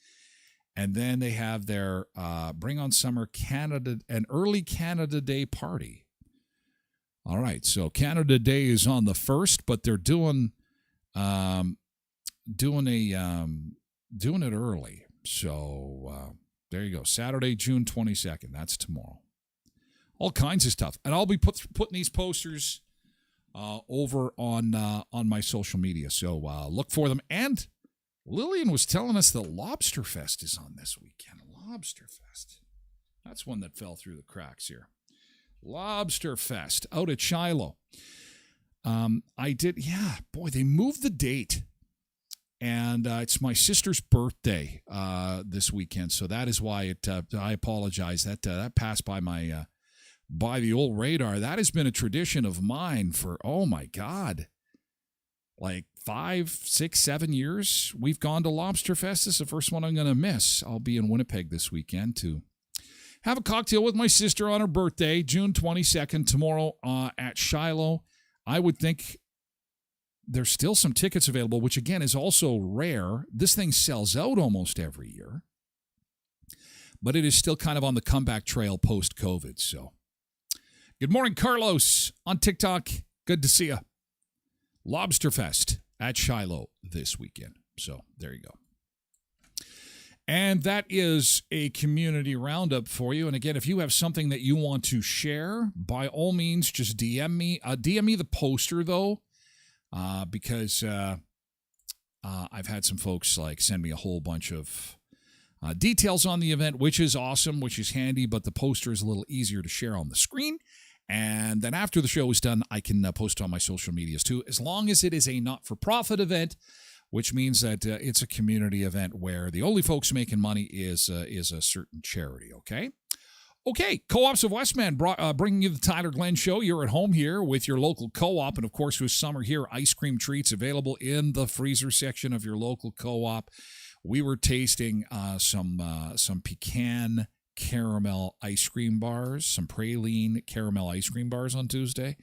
And then they have their Bring On Summer Canada, an early Canada Day party. All right, so Canada Day is on the 1st, but they're doing it early. So there you go. Saturday, June 22nd. That's tomorrow. All kinds of stuff, and I'll be putting these posters over on my social media. So look for them. And Lillian was telling us that Lobster Fest is on this weekend. Lobster Fest. That's one that fell through the cracks here. Lobster Fest out at Shiloh. They moved the date. And it's my sister's birthday this weekend, so that is why I apologize. That passed by my by the old radar. That has been a tradition of mine for, oh my God, like 5, 6, 7 years. We've gone to Lobster Fest. This is the first one I'm going to miss. I'll be in Winnipeg this weekend to have a cocktail with my sister on her birthday, June 22nd, tomorrow at Shiloh. I would think there's still some tickets available, which again is also rare. This thing sells out almost every year, but it is still kind of on the comeback trail post-COVID. So, good morning, Carlos on TikTok. Good to see you. Lobster Fest at Shiloh this weekend. So, there you go. And that is a community roundup for you. And again, if you have something that you want to share, by all means, just DM me. DM me the poster, though. Because I've had some folks like send me a whole bunch of details on the event, which is awesome, which is handy, but the poster is a little easier to share on the screen. And then after the show is done, I can post on my social medias too, as long as it is a not-for-profit event, which means that it's a community event where the only folks making money is a certain charity, okay? Okay, Co-ops of Westman bringing you the Tyler Glen Show. You're at home here with your local co-op. And, of course, with summer here, ice cream treats available in the freezer section of your local co-op. We were tasting some pecan caramel ice cream bars, some praline caramel ice cream bars on Tuesday.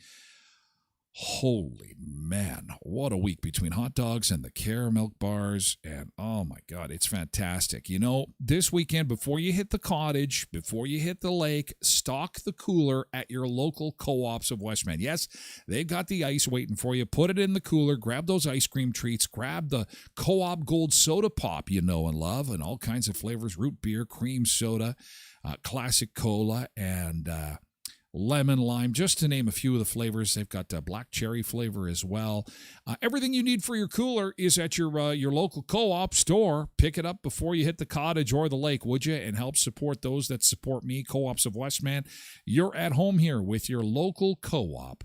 Holy man, what a week between hot dogs and the caramel bars. And oh my God, it's fantastic. You know, this weekend, before you hit the cottage, before you hit the lake, stock the cooler at your local Co-ops of Westman. Yes, they've got the ice waiting for you. Put it in the cooler, grab those ice cream treats, grab the Co-op Gold Soda Pop you know and love, and all kinds of flavors, root beer, cream soda, classic cola, and lemon, lime, just to name a few of the flavors. They've got black cherry flavor as well. Everything you need for your cooler is at your local co-op store. Pick it up before you hit the cottage or the lake, would you? And help support those that support me, Co-ops of Westman. You're at home here with your local co-op.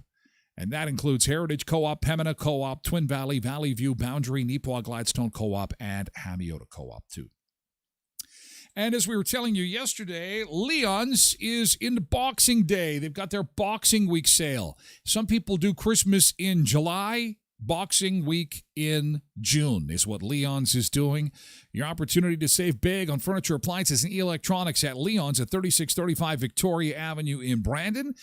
And that includes Heritage Co-op, Pembina Co-op, Twin Valley, Valley View, Boundary, Neepawa Gladstone Co-op, and Hamiota Co-op too. And as we were telling you yesterday, Leon's is into Boxing Day. They've got their Boxing Week sale. Some people do Christmas in July. Boxing Week in June is what Leon's is doing. Your opportunity to save big on furniture, appliances, and electronics at Leon's at 3635 Victoria Avenue in Brandon.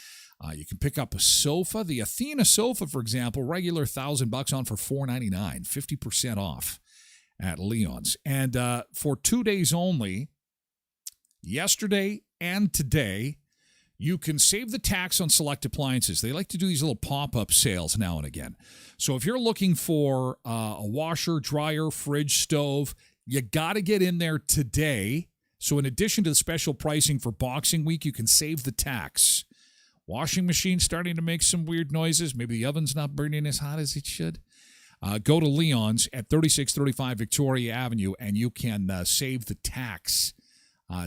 You can pick up a sofa. The Athena sofa, for example, regular $1,000 on for $499, 50% off at Leon's. And for 2 days only, yesterday and today, you can save the tax on select appliances. They like to do these little pop-up sales now and again. So if you're looking for a washer, dryer, fridge, stove, you got to get in there today. So in addition to the special pricing for Boxing Week, you can save the tax. Washing machine starting to make some weird noises. Maybe the oven's not burning as hot as it should. Go to Leon's at 3635 Victoria Avenue, and you can save the tax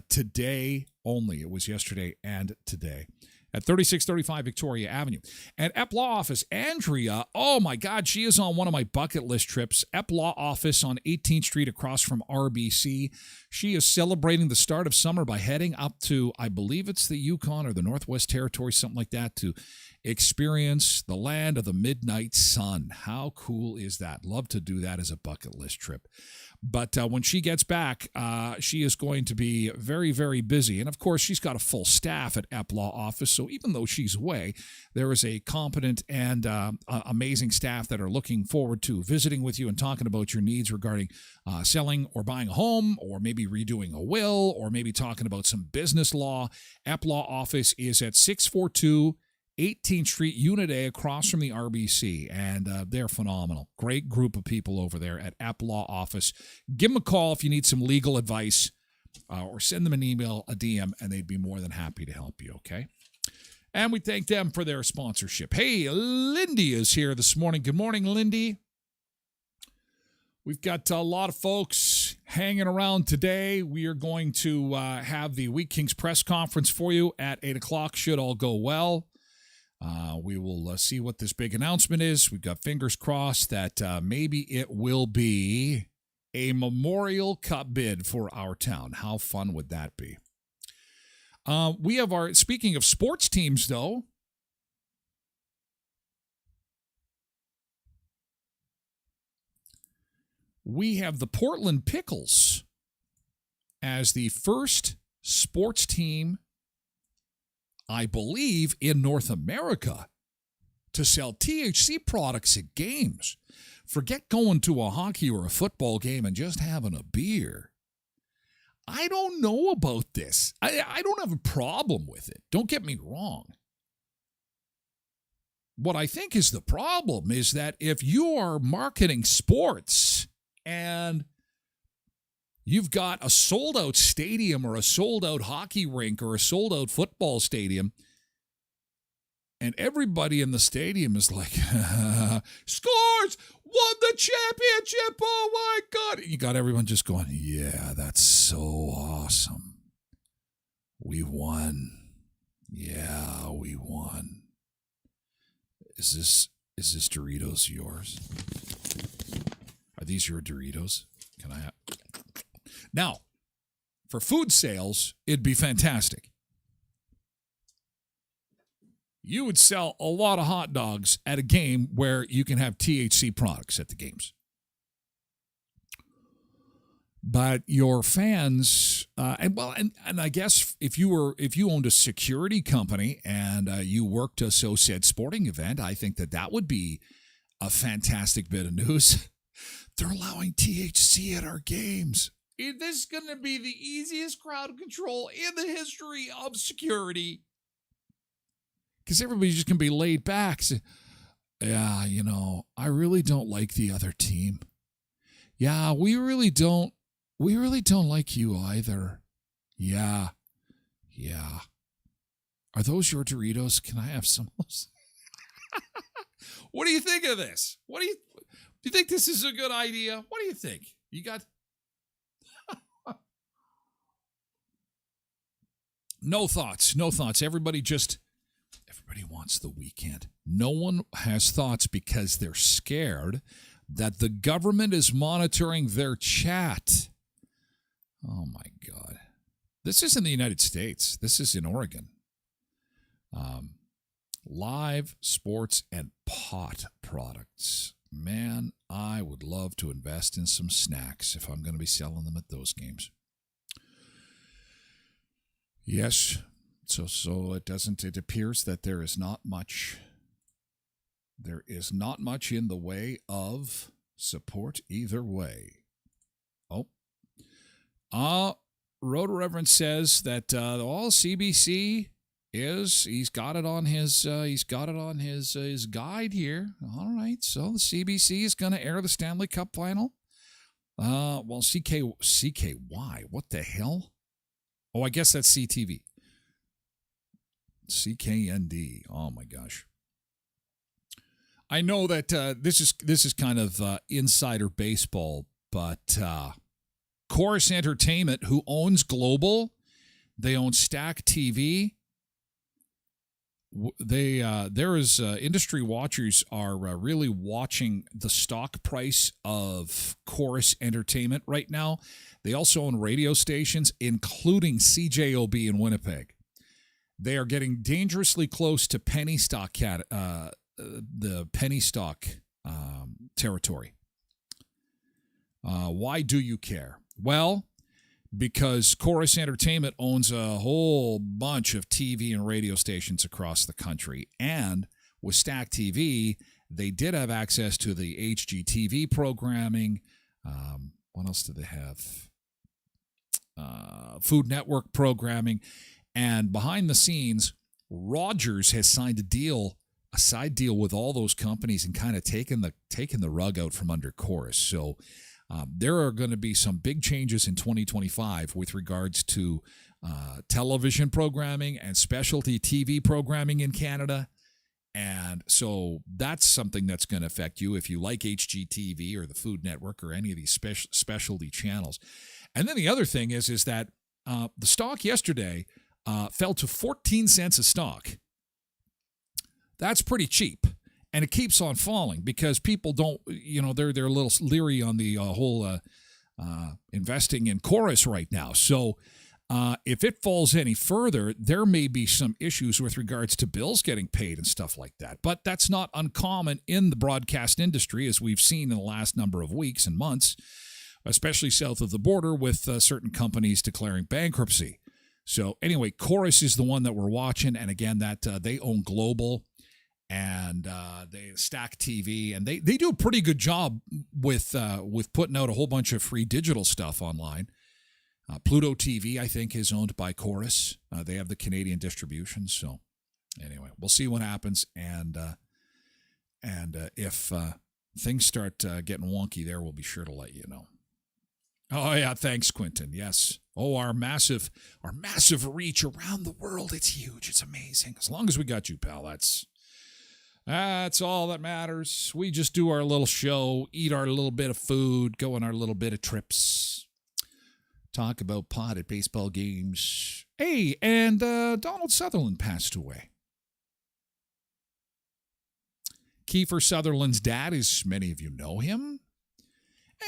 today only. It was yesterday and today at 3635 Victoria Avenue. And Epp Law Office, Andrea, oh my God, she is on one of my bucket list trips. Epp Law Office on 18th Street across from RBC. She is celebrating the start of summer by heading up to, I believe it's the Yukon or the Northwest Territories, something like that, to experience the land of the midnight sun. How cool is that? Love to do that as a bucket list trip. But when she gets back, she is going to be very, very busy. And, of course, she's got a full staff at Epp Law Office. So even though she's away, there is a competent and amazing staff that are looking forward to visiting with you and talking about your needs regarding selling or buying a home, or maybe redoing a will, or maybe talking about some business law. Epp Law Office is at 642 18th Street, Unit A, across from the RBC, and they're phenomenal. Great group of people over there at Epp Law Office. Give them a call if you need some legal advice, or send them an email, a DM, and they'd be more than happy to help you, okay? And we thank them for their sponsorship. Hey, Lindy is here this morning. Good morning, Lindy. We've got a lot of folks hanging around today. We are going to have the Wheat Kings press conference for you at 8 o'clock, should all go well. We will see what this big announcement is. We've got fingers crossed that maybe it will be a Memorial Cup bid for our town. How fun would that be? We have speaking of sports teams, though, we have the Portland Pickles as the first sports team, I believe, in North America to sell THC products at games. Forget going to a hockey or a football game and just having a beer. I don't know about this. I don't have a problem with it. Don't get me wrong. What I think is the problem is that if you are marketing sports and you've got a sold-out stadium or a sold-out hockey rink or a sold-out football stadium, and everybody in the stadium is like, scores! Won the championship! Oh, my God! You got everyone just going, yeah, that's so awesome. We won. Yeah, we won. Is this Doritos yours? Are these your Doritos? Can I have... Now, for food sales, it'd be fantastic. You would sell a lot of hot dogs at a game where you can have THC products at the games. But your fans, and I guess if you owned a security company and you worked a so said sporting event, I think that would be a fantastic bit of news. They're allowing THC at our games. This is going to be the easiest crowd control in the history of security. Because everybody's just going to be laid back. So, yeah, I really don't like the other team. Yeah, we really don't like you either. Yeah. Are those your Doritos? Can I have some of those? What do you think of this? Do you think this is a good idea? What do you think? You got... No thoughts. Everybody wants the weekend. No one has thoughts because they're scared that the government is monitoring their chat. Oh, my God. This is in the United States. This is in Oregon. Live sports and pot products. Man, I would love to invest in some snacks if I'm going to be selling them at those games. Yes. So it appears that there is not much in the way of support either way. Road Reverend says that all CBC he's got it on his guide here. All right, so the CBC is going to air the Stanley Cup final. Well, CKY, what the hell? Oh, I guess that's CTV. CKND. Oh my gosh. I know that this is kind of insider baseball, but Chorus Entertainment, who owns Global, they own Stack TV. Industry watchers are really watching the stock price of Chorus Entertainment right now. They also own radio stations, including CJOB in Winnipeg. They are getting dangerously close to penny stock the penny stock territory. Why do you care? Well, because Chorus Entertainment owns a whole bunch of TV and radio stations across the country. And with Stack TV, they did have access to the HGTV programming. What else do they have? Food Network programming. And behind the scenes, Rogers has signed a side deal with all those companies and kind of taken the rug out from under Chorus. So there are going to be some big changes in 2025 with regards to television programming and specialty TV programming in Canada. And so that's something that's going to affect you if you like HGTV or the Food Network or any of these specialty channels. And then the other thing is that the stock yesterday fell to 14 cents a stock. That's pretty cheap. And it keeps on falling because people don't, they're a little leery on the whole investing in Chorus right now. So if it falls any further, there may be some issues with regards to bills getting paid and stuff like that. But that's not uncommon in the broadcast industry, as we've seen in the last number of weeks and months, especially south of the border with certain companies declaring bankruptcy. So anyway, Chorus is the one that we're watching. And again, that they own Global and they Stack TV, and they do a pretty good job with putting out a whole bunch of free digital stuff online. Pluto TV, I think, is owned by Chorus. They have the Canadian distribution. So anyway, we'll see what happens. And if things start getting wonky there, we'll be sure to let you know. Oh, yeah. Thanks, Quentin. Yes. Oh, our massive reach around the world. It's huge. It's amazing. As long as we got you, pal, that's all that matters. We just do our little show, eat our little bit of food, go on our little bit of trips, talk about pot at baseball games. Hey, and Donald Sutherland passed away. Kiefer Sutherland's dad, as many of you know him.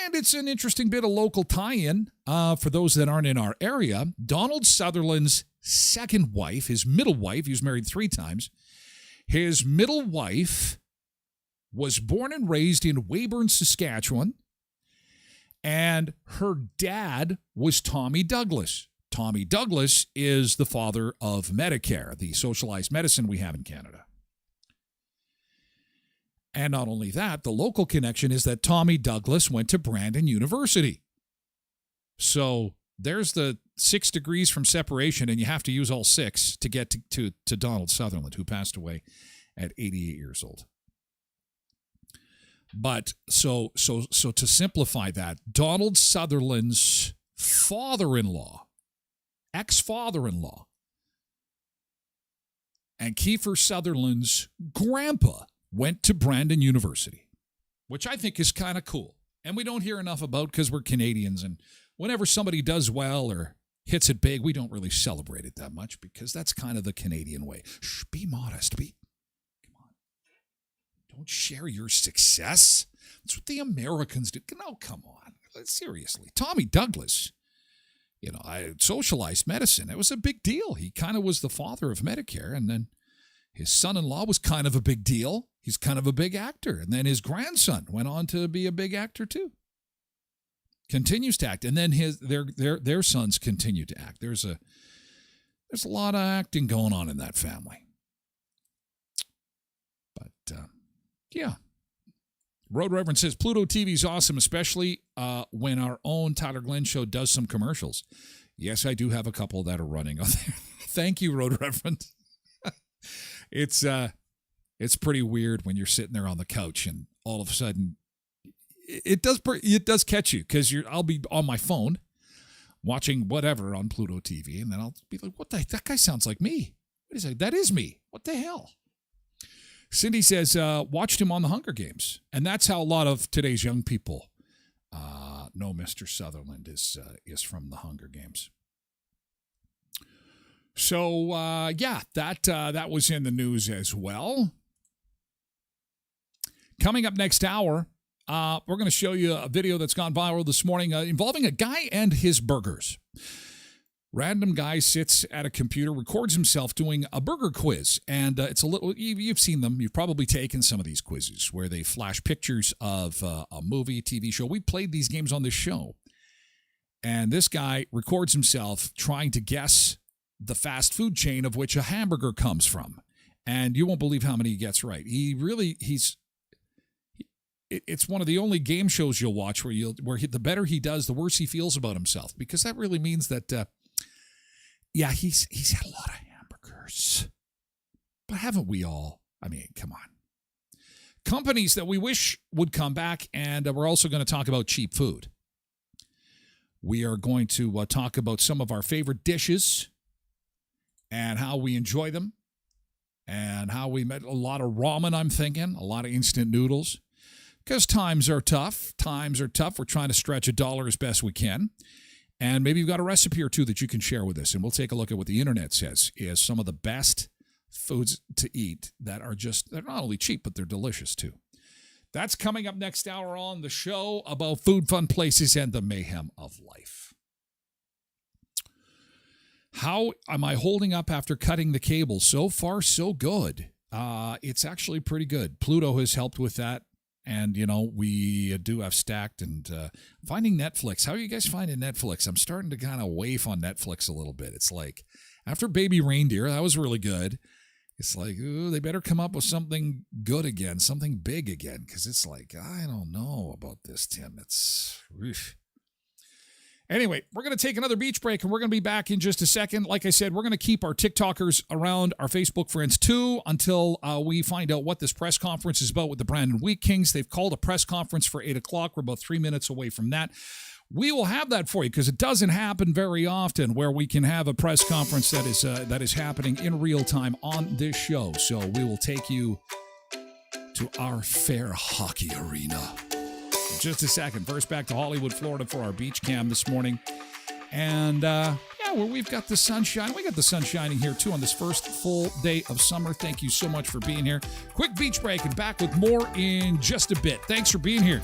And it's an interesting bit of local tie-in for those that aren't in our area. Donald Sutherland's second wife, his middle wife, he was married 3 times. His middle wife was born and raised in Weyburn, Saskatchewan, and her dad was Tommy Douglas. Tommy Douglas is the father of Medicare, the socialized medicine we have in Canada. And not only that, the local connection is that Tommy Douglas went to Brandon University. So there's the 6 degrees from separation, and you have to use all 6 to get to Donald Sutherland, who passed away at 88 years old. But so to simplify that, Donald Sutherland's father-in-law, ex-father-in-law, and Kiefer Sutherland's grandpa went to Brandon University, which I think is kind of cool. And we don't hear enough about because we're Canadians, and whenever somebody does well or hits it big, we don't really celebrate it that much because that's kind of the Canadian way. Shh, be modest. Come on. Don't share your success. That's what the Americans do. No, come on. Seriously. Tommy Douglas, socialized medicine. It was a big deal. He kind of was the father of Medicare, and then his son-in-law was kind of a big deal. He's kind of a big actor. And then his grandson went on to be a big actor too. Continues to act. And then their sons continue to act. There's a lot of acting going on in that family. But, yeah. Road Reverend says, Pluto TV is awesome, especially when our own Tyler Glen show does some commercials. Yes, I do have a couple that are running on there. Thank you, Road Reverend. It's pretty weird when you're sitting there on the couch and all of a sudden it does catch you because I'll be on my phone watching whatever on Pluto TV, and then I'll be like, that guy sounds like me. What is that? That is me. What the hell? Cindy says, watched him on the Hunger Games. And that's how a lot of today's young people know Mr. Sutherland is from the Hunger Games. So, that was in the news as well. Coming up next hour, we're going to show you a video that's gone viral this morning involving a guy and his burgers. Random guy sits at a computer, records himself doing a burger quiz. And it's a little, you've seen them. You've probably taken some of these quizzes where they flash pictures of a movie, TV show. We played these games on this show. And this guy records himself trying to guess the fast food chain of which a hamburger comes from. And you won't believe how many he gets right. It's one of the only game shows you'll watch where the better he does, the worse he feels about himself, because that really means that, he's had a lot of hamburgers. But haven't we all? I mean, come on. Companies that we wish would come back, and we're also going to talk about cheap food. We are going to talk about some of our favorite dishes and how we enjoy them, and how we met a lot of ramen, I'm thinking, a lot of instant noodles. Because times are tough. We're trying to stretch $1 as best we can. And maybe you've got a recipe or two that you can share with us. And we'll take a look at what the internet says is some of the best foods to eat that are they're not only cheap, but they're delicious too. That's coming up next hour on the show about food, fun places, and the mayhem of life. How am I holding up after cutting the cable? So far, so good. It's actually pretty good. Pluto has helped with that. And, we do have Stacked and finding Netflix. How are you guys finding Netflix? I'm starting to kind of waif on Netflix a little bit. It's like, after Baby Reindeer, that was really good. It's like, ooh, they better come up with something good again, something big again, because it's like, I don't know about this, Tim. It's... Oof. Anyway, we're going to take another beach break, and we're going to be back in just a second. Like I said, we're going to keep our TikTokers around, our Facebook friends too, until we find out what this press conference is about with the Brandon Wheat Kings. They've called a press conference for 8 o'clock. We're about 3 minutes away from that. We will have that for you because it doesn't happen very often where we can have a press conference that is happening in real time on this show. So we will take you to our fair hockey arena. In just a second. First, back to Hollywood, Florida for our beach cam this morning. And, we've got the sunshine. We got the sun shining here, too, on this first full day of summer. Thank you so much for being here. Quick beach break and back with more in just a bit. Thanks for being here.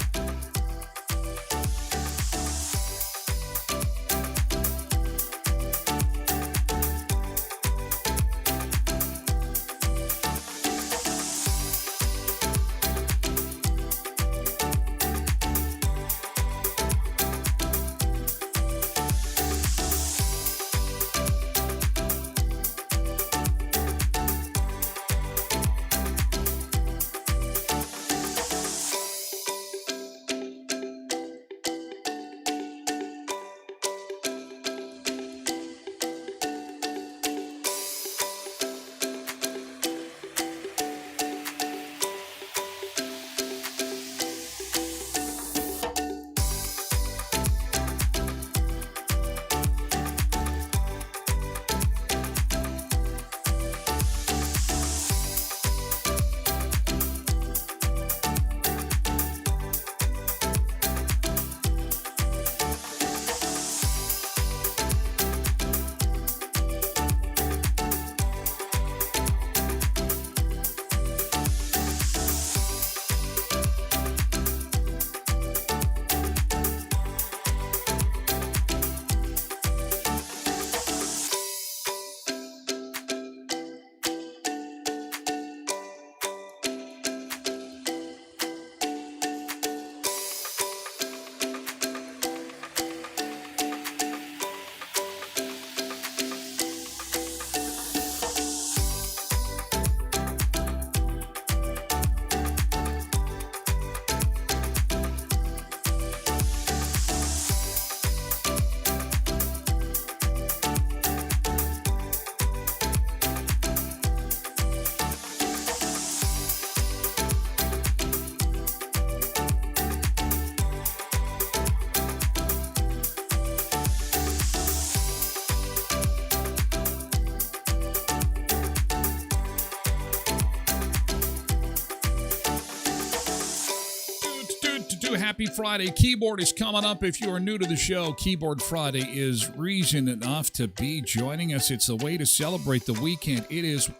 Happy Friday. Keyboard is coming up. If you are new to the show, Keyboard Friday is reason enough to be joining us. It's a way to celebrate the weekend.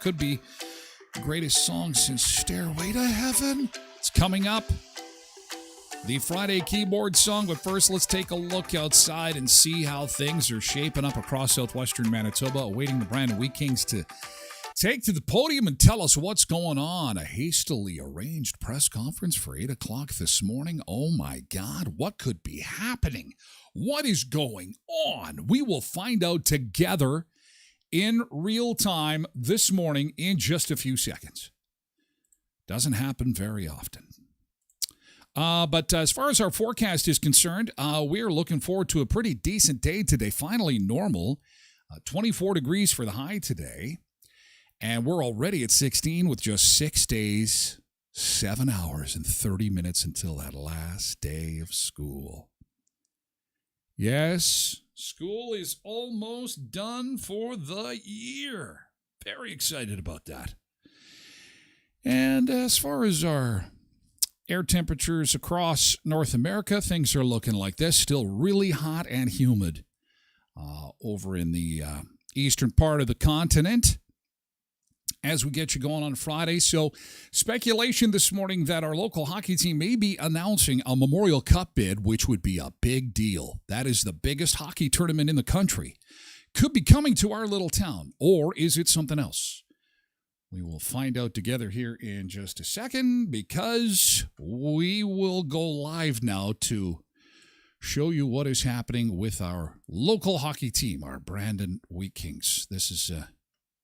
Could be the greatest song since Stairway to Heaven. It's coming up. The Friday Keyboard song. But first, let's take a look outside and see how things are shaping up across southwestern Manitoba, awaiting the Brandon Wheat Kings to take to the podium and tell us what's going on. A hastily arranged press conference for 8 o'clock this morning. Oh my God, what could be happening? What is going on? We will find out together in real time this morning in just a few seconds. Doesn't happen very often. But as far as our forecast is concerned, we are looking forward to a pretty decent day today. Finally normal. 24 degrees for the high today. And we're already at 16 with just 6 days, 7 hours, and 30 minutes until that last day of school. Yes, school is almost done for the year. Very excited about that. And as far as our air temperatures across North America, things are looking like this. Still really hot and humid over in the eastern part of the continent. as we get you going on Friday. So speculation this morning that our local hockey team may be announcing a Memorial Cup bid, which would be a big deal. That is the biggest hockey tournament in the country. Could be coming to our little town, or is it something else? We will find out together here in just a second, because we will go live now to show you what is happening with our local hockey team, our Brandon Wheat Kings. This is,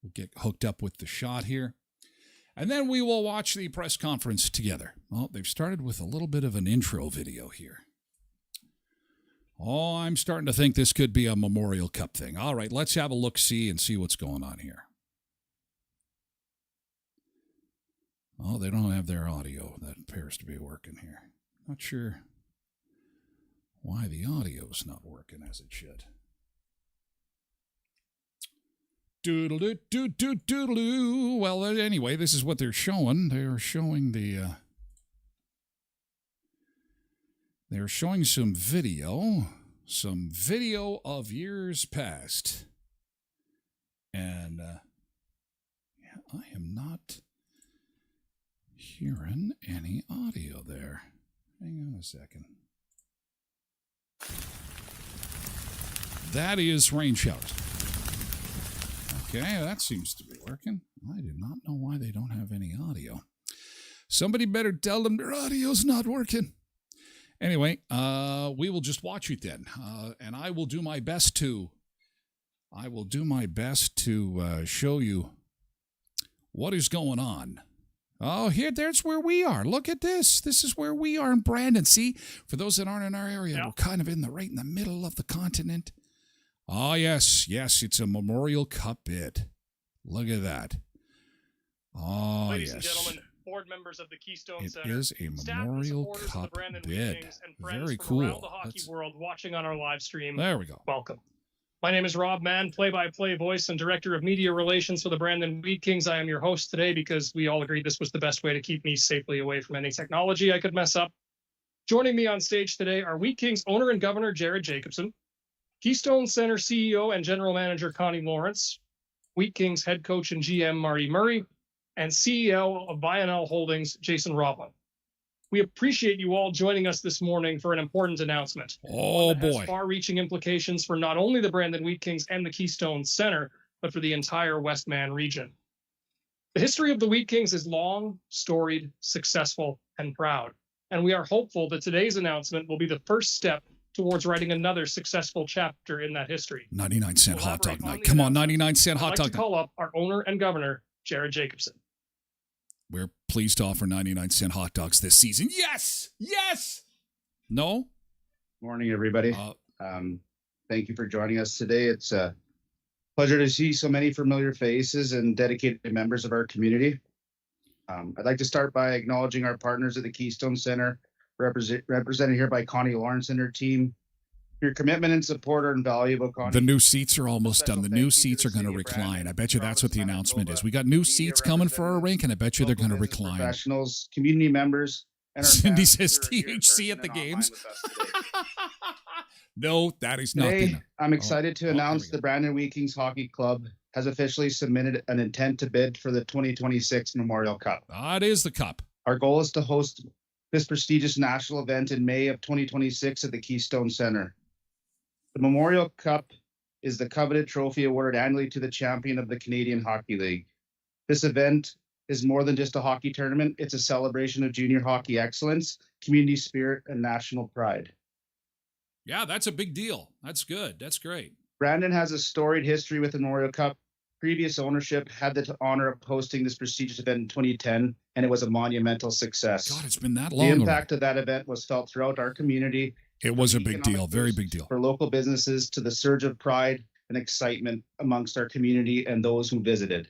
we'll get hooked up with the shot here, and then we will watch the press conference together. Well, they've started with a little bit of an intro video here. Oh, I'm starting to think this could be a Memorial Cup thing. All right, let's have a look-see and see what's going on here. Oh, they don't have their audio. That appears to be working here. Not sure why the audio's not working as it should. Doodle-doo-doo-doo-doo-doo. Well, anyway, this is what they're showing. They're showing the... They're showing some video of years past. And, yeah, I am not hearing any audio there. Hang on a second. That is rain showers. Okay, that seems to be working. I do not know why they don't have any audio. Somebody better tell them their audio's not working. Anyway, we will just watch it then, and I will do my best to show you what is going on. Oh, there's where we are. Look at this. This is where we are in Brandon. See, for those that aren't in our area, We're kind of right in the middle of the continent. Oh, yes, it's a Memorial Cup bid. Look at that. Oh, Ladies yes. and gentlemen, board members of the Keystone It Center, is a Memorial Cup bid. Very from around cool. the hockey world watching on our live stream. There we go. Welcome. My name is Rob Mann, play-by-play voice and director of media relations for the Brandon Wheat Kings. I am your host today because we all agreed this was the best way to keep me safely away from any technology I could mess up. Joining me on stage today are Wheat Kings owner and governor Jared Jacobson, Keystone Center CEO and general manager Connie Lawrence, Wheat Kings head coach and GM Marty Murray, and CEO of Bionel Holdings, Jason Roblin. We appreciate you all joining us this morning for an important announcement. Oh, boy. Has far-reaching implications for not only the Brandon Wheat Kings and the Keystone Center, but for the entire Westman region. The history of the Wheat Kings is long, storied, successful, and proud. And we are hopeful that today's announcement will be the first step towards writing another successful chapter in that history. 99-cent hot dog night. Come on, 99-cent hot dog night. I'd like to call up our owner and governor, Jared Jacobson. We're pleased to offer 99-cent hot dogs this season. Yes! Yes! No? Morning, everybody. Thank you for joining us today. It's a pleasure to see so many familiar faces and dedicated members of our community. I'd like to start by acknowledging our partners at the Keystone Center, represented here by Connie Lawrence and her team. Your commitment and support are invaluable, Connie. The new seats are almost done. The new seats are going to recline. I bet you that's what the announcement is. We got new seats coming for our rink, and I bet you they're going to recline. Professionals, community members, and our Cindy says THC at the games. No, that is not. Today, I'm excited to announce the Brandon Wheat Kings Hockey Club has officially submitted an intent to bid for the 2026 Memorial Cup. It is the Cup. Our goal is to host this prestigious national event in May of 2026 at the Keystone Center. The Memorial Cup is the coveted trophy awarded annually to the champion of the Canadian Hockey League. This event is more than just a hockey tournament. It's a celebration of junior hockey excellence, community spirit, and national pride. Yeah, that's a big deal. That's good. That's great. Brandon has a storied history with the Memorial Cup. Previous ownership had the honor of hosting this prestigious event in 2010, and it was a monumental success. God, it's been that long. The impact of that event was felt throughout our community. It was a big deal, very big deal. For local businesses, to the surge of pride and excitement amongst our community and those who visited.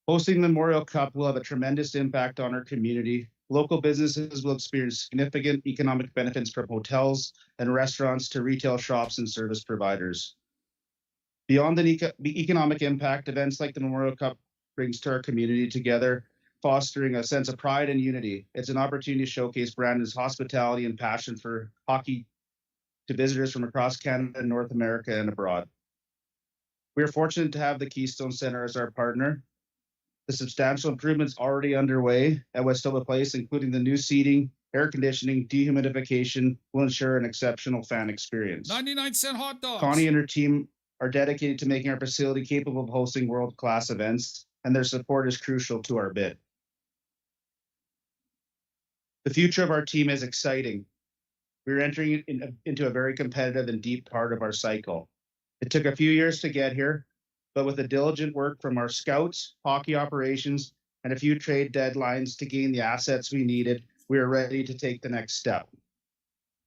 Hosting the Memorial Cup will have a tremendous impact on our community. Local businesses will experience significant economic benefits from hotels and restaurants to retail shops and service providers. Beyond the economic impact, events like the Memorial Cup brings to our community together, fostering a sense of pride and unity. It's an opportunity to showcase Brandon's hospitality and passion for hockey to visitors from across Canada, North America, and abroad. We are fortunate to have the Keystone Center as our partner. The substantial improvements already underway at Westoba Place, including the new seating, air conditioning, dehumidification, will ensure an exceptional fan experience. 99-cent hot dogs. Connie and her team are dedicated to making our facility capable of hosting world-class events, and their support is crucial to our bid. The future of our team is exciting. We're entering into a very competitive and deep part of our cycle. It took a few years to get here, but with the diligent work from our scouts, hockey operations, and a few trade deadlines to gain the assets we needed, we are ready to take the next step.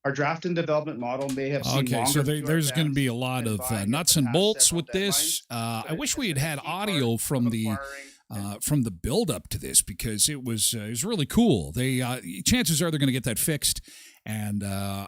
Our draft and development model may have seemed Okay, longer so to our there's going to fans be a lot than of buying nuts the and past bolts several with this. deadlines, I but wish it's we had been a had key audio part from of the acquiring build up to this, because it was really cool. They chances are they're going to get that fixed, and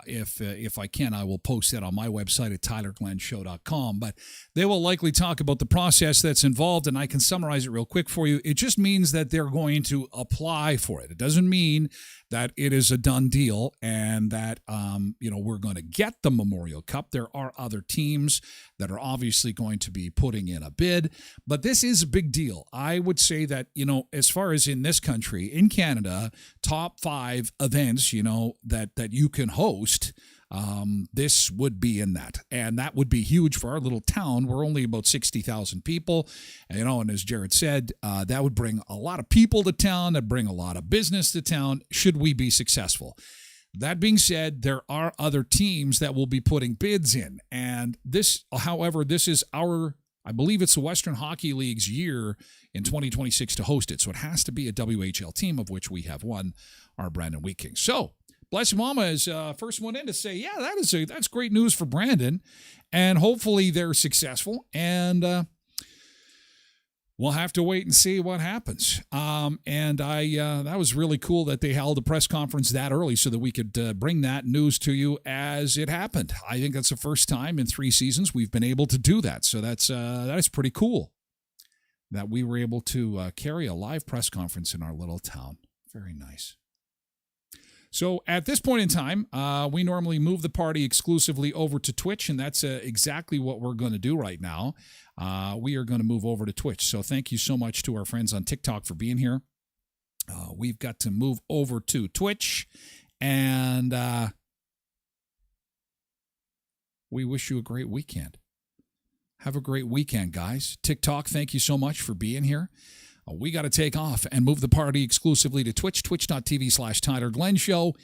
if I can, I will post that on my website at tylerglenshow.com. But they will likely talk about the process that's involved, and I can summarize it real quick for you. It just means that they're going to apply for it. It doesn't mean that it is a done deal and that we're going to get the Memorial Cup. There are other teams that are obviously going to be putting in a bid, but this is a big deal. I would say that, as far as in this country, in Canada, top 5 events, that you can host, this would be in that. And that would be huge for our little town. We're only about 60,000 people, and as Jared said, that would bring a lot of people to town, that bring a lot of business to town, should we be successful. That being said, there are other teams that will be putting bids in. And this, however, this is I believe it's the Western Hockey League's year in 2026 to host it. So it has to be a WHL team, of which we have one, our Brandon Wheat Kings. So Blessed Mama is first one in to say, yeah, that's great news for Brandon. And hopefully they're successful. And we'll have to wait and see what happens. That was really cool that they held a press conference that early so that we could bring that news to you as it happened. I think that's the first time in 3 seasons we've been able to do that. So that is pretty cool that we were able to carry a live press conference in our little town. Very nice. So at this point in time, we normally move the party exclusively over to Twitch, and that's exactly what we're going to do right now. We are going to move over to Twitch. So thank you so much to our friends on TikTok for being here. We've got to move over to Twitch, and we wish you a great weekend. Have a great weekend, guys. TikTok, thank you so much for being here. We got to take off and move the party exclusively to Twitch, twitch.tv/Tyler Glen Show.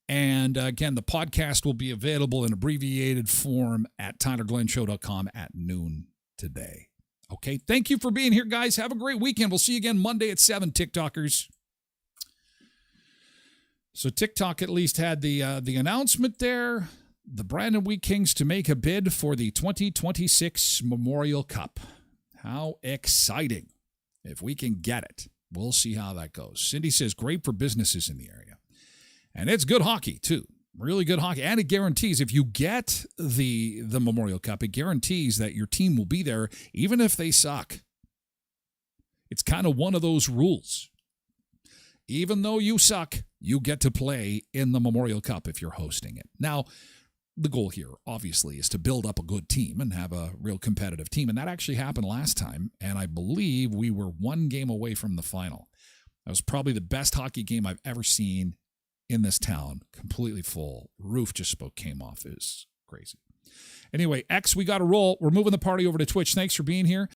And again, the podcast will be available in abbreviated form at tylerglenshow.com at noon today. Okay, thank you for being here, guys. Have a great weekend. We'll see you again Monday at 7, TikTokers. So TikTok at least had the announcement there. The Brandon Wheat Kings to make a bid for the 2026 Memorial Cup. How exciting. If we can get it, we'll see how that goes. Cindy says, great for businesses in the area. And it's good hockey, too. Really good hockey. And it guarantees, if you get the Memorial Cup, it guarantees that your team will be there, even if they suck. It's kind of one of those rules. Even though you suck, you get to play in the Memorial Cup if you're hosting it. Now, the goal here, obviously, is to build up a good team and have a real competitive team. And that actually happened last time. And I believe we were 1 game away from the final. That was probably the best hockey game I've ever seen in this town. Completely full. Roof just about came off. It was crazy. Anyway, X, we got to roll. We're moving the party over to Twitch. Thanks for being here.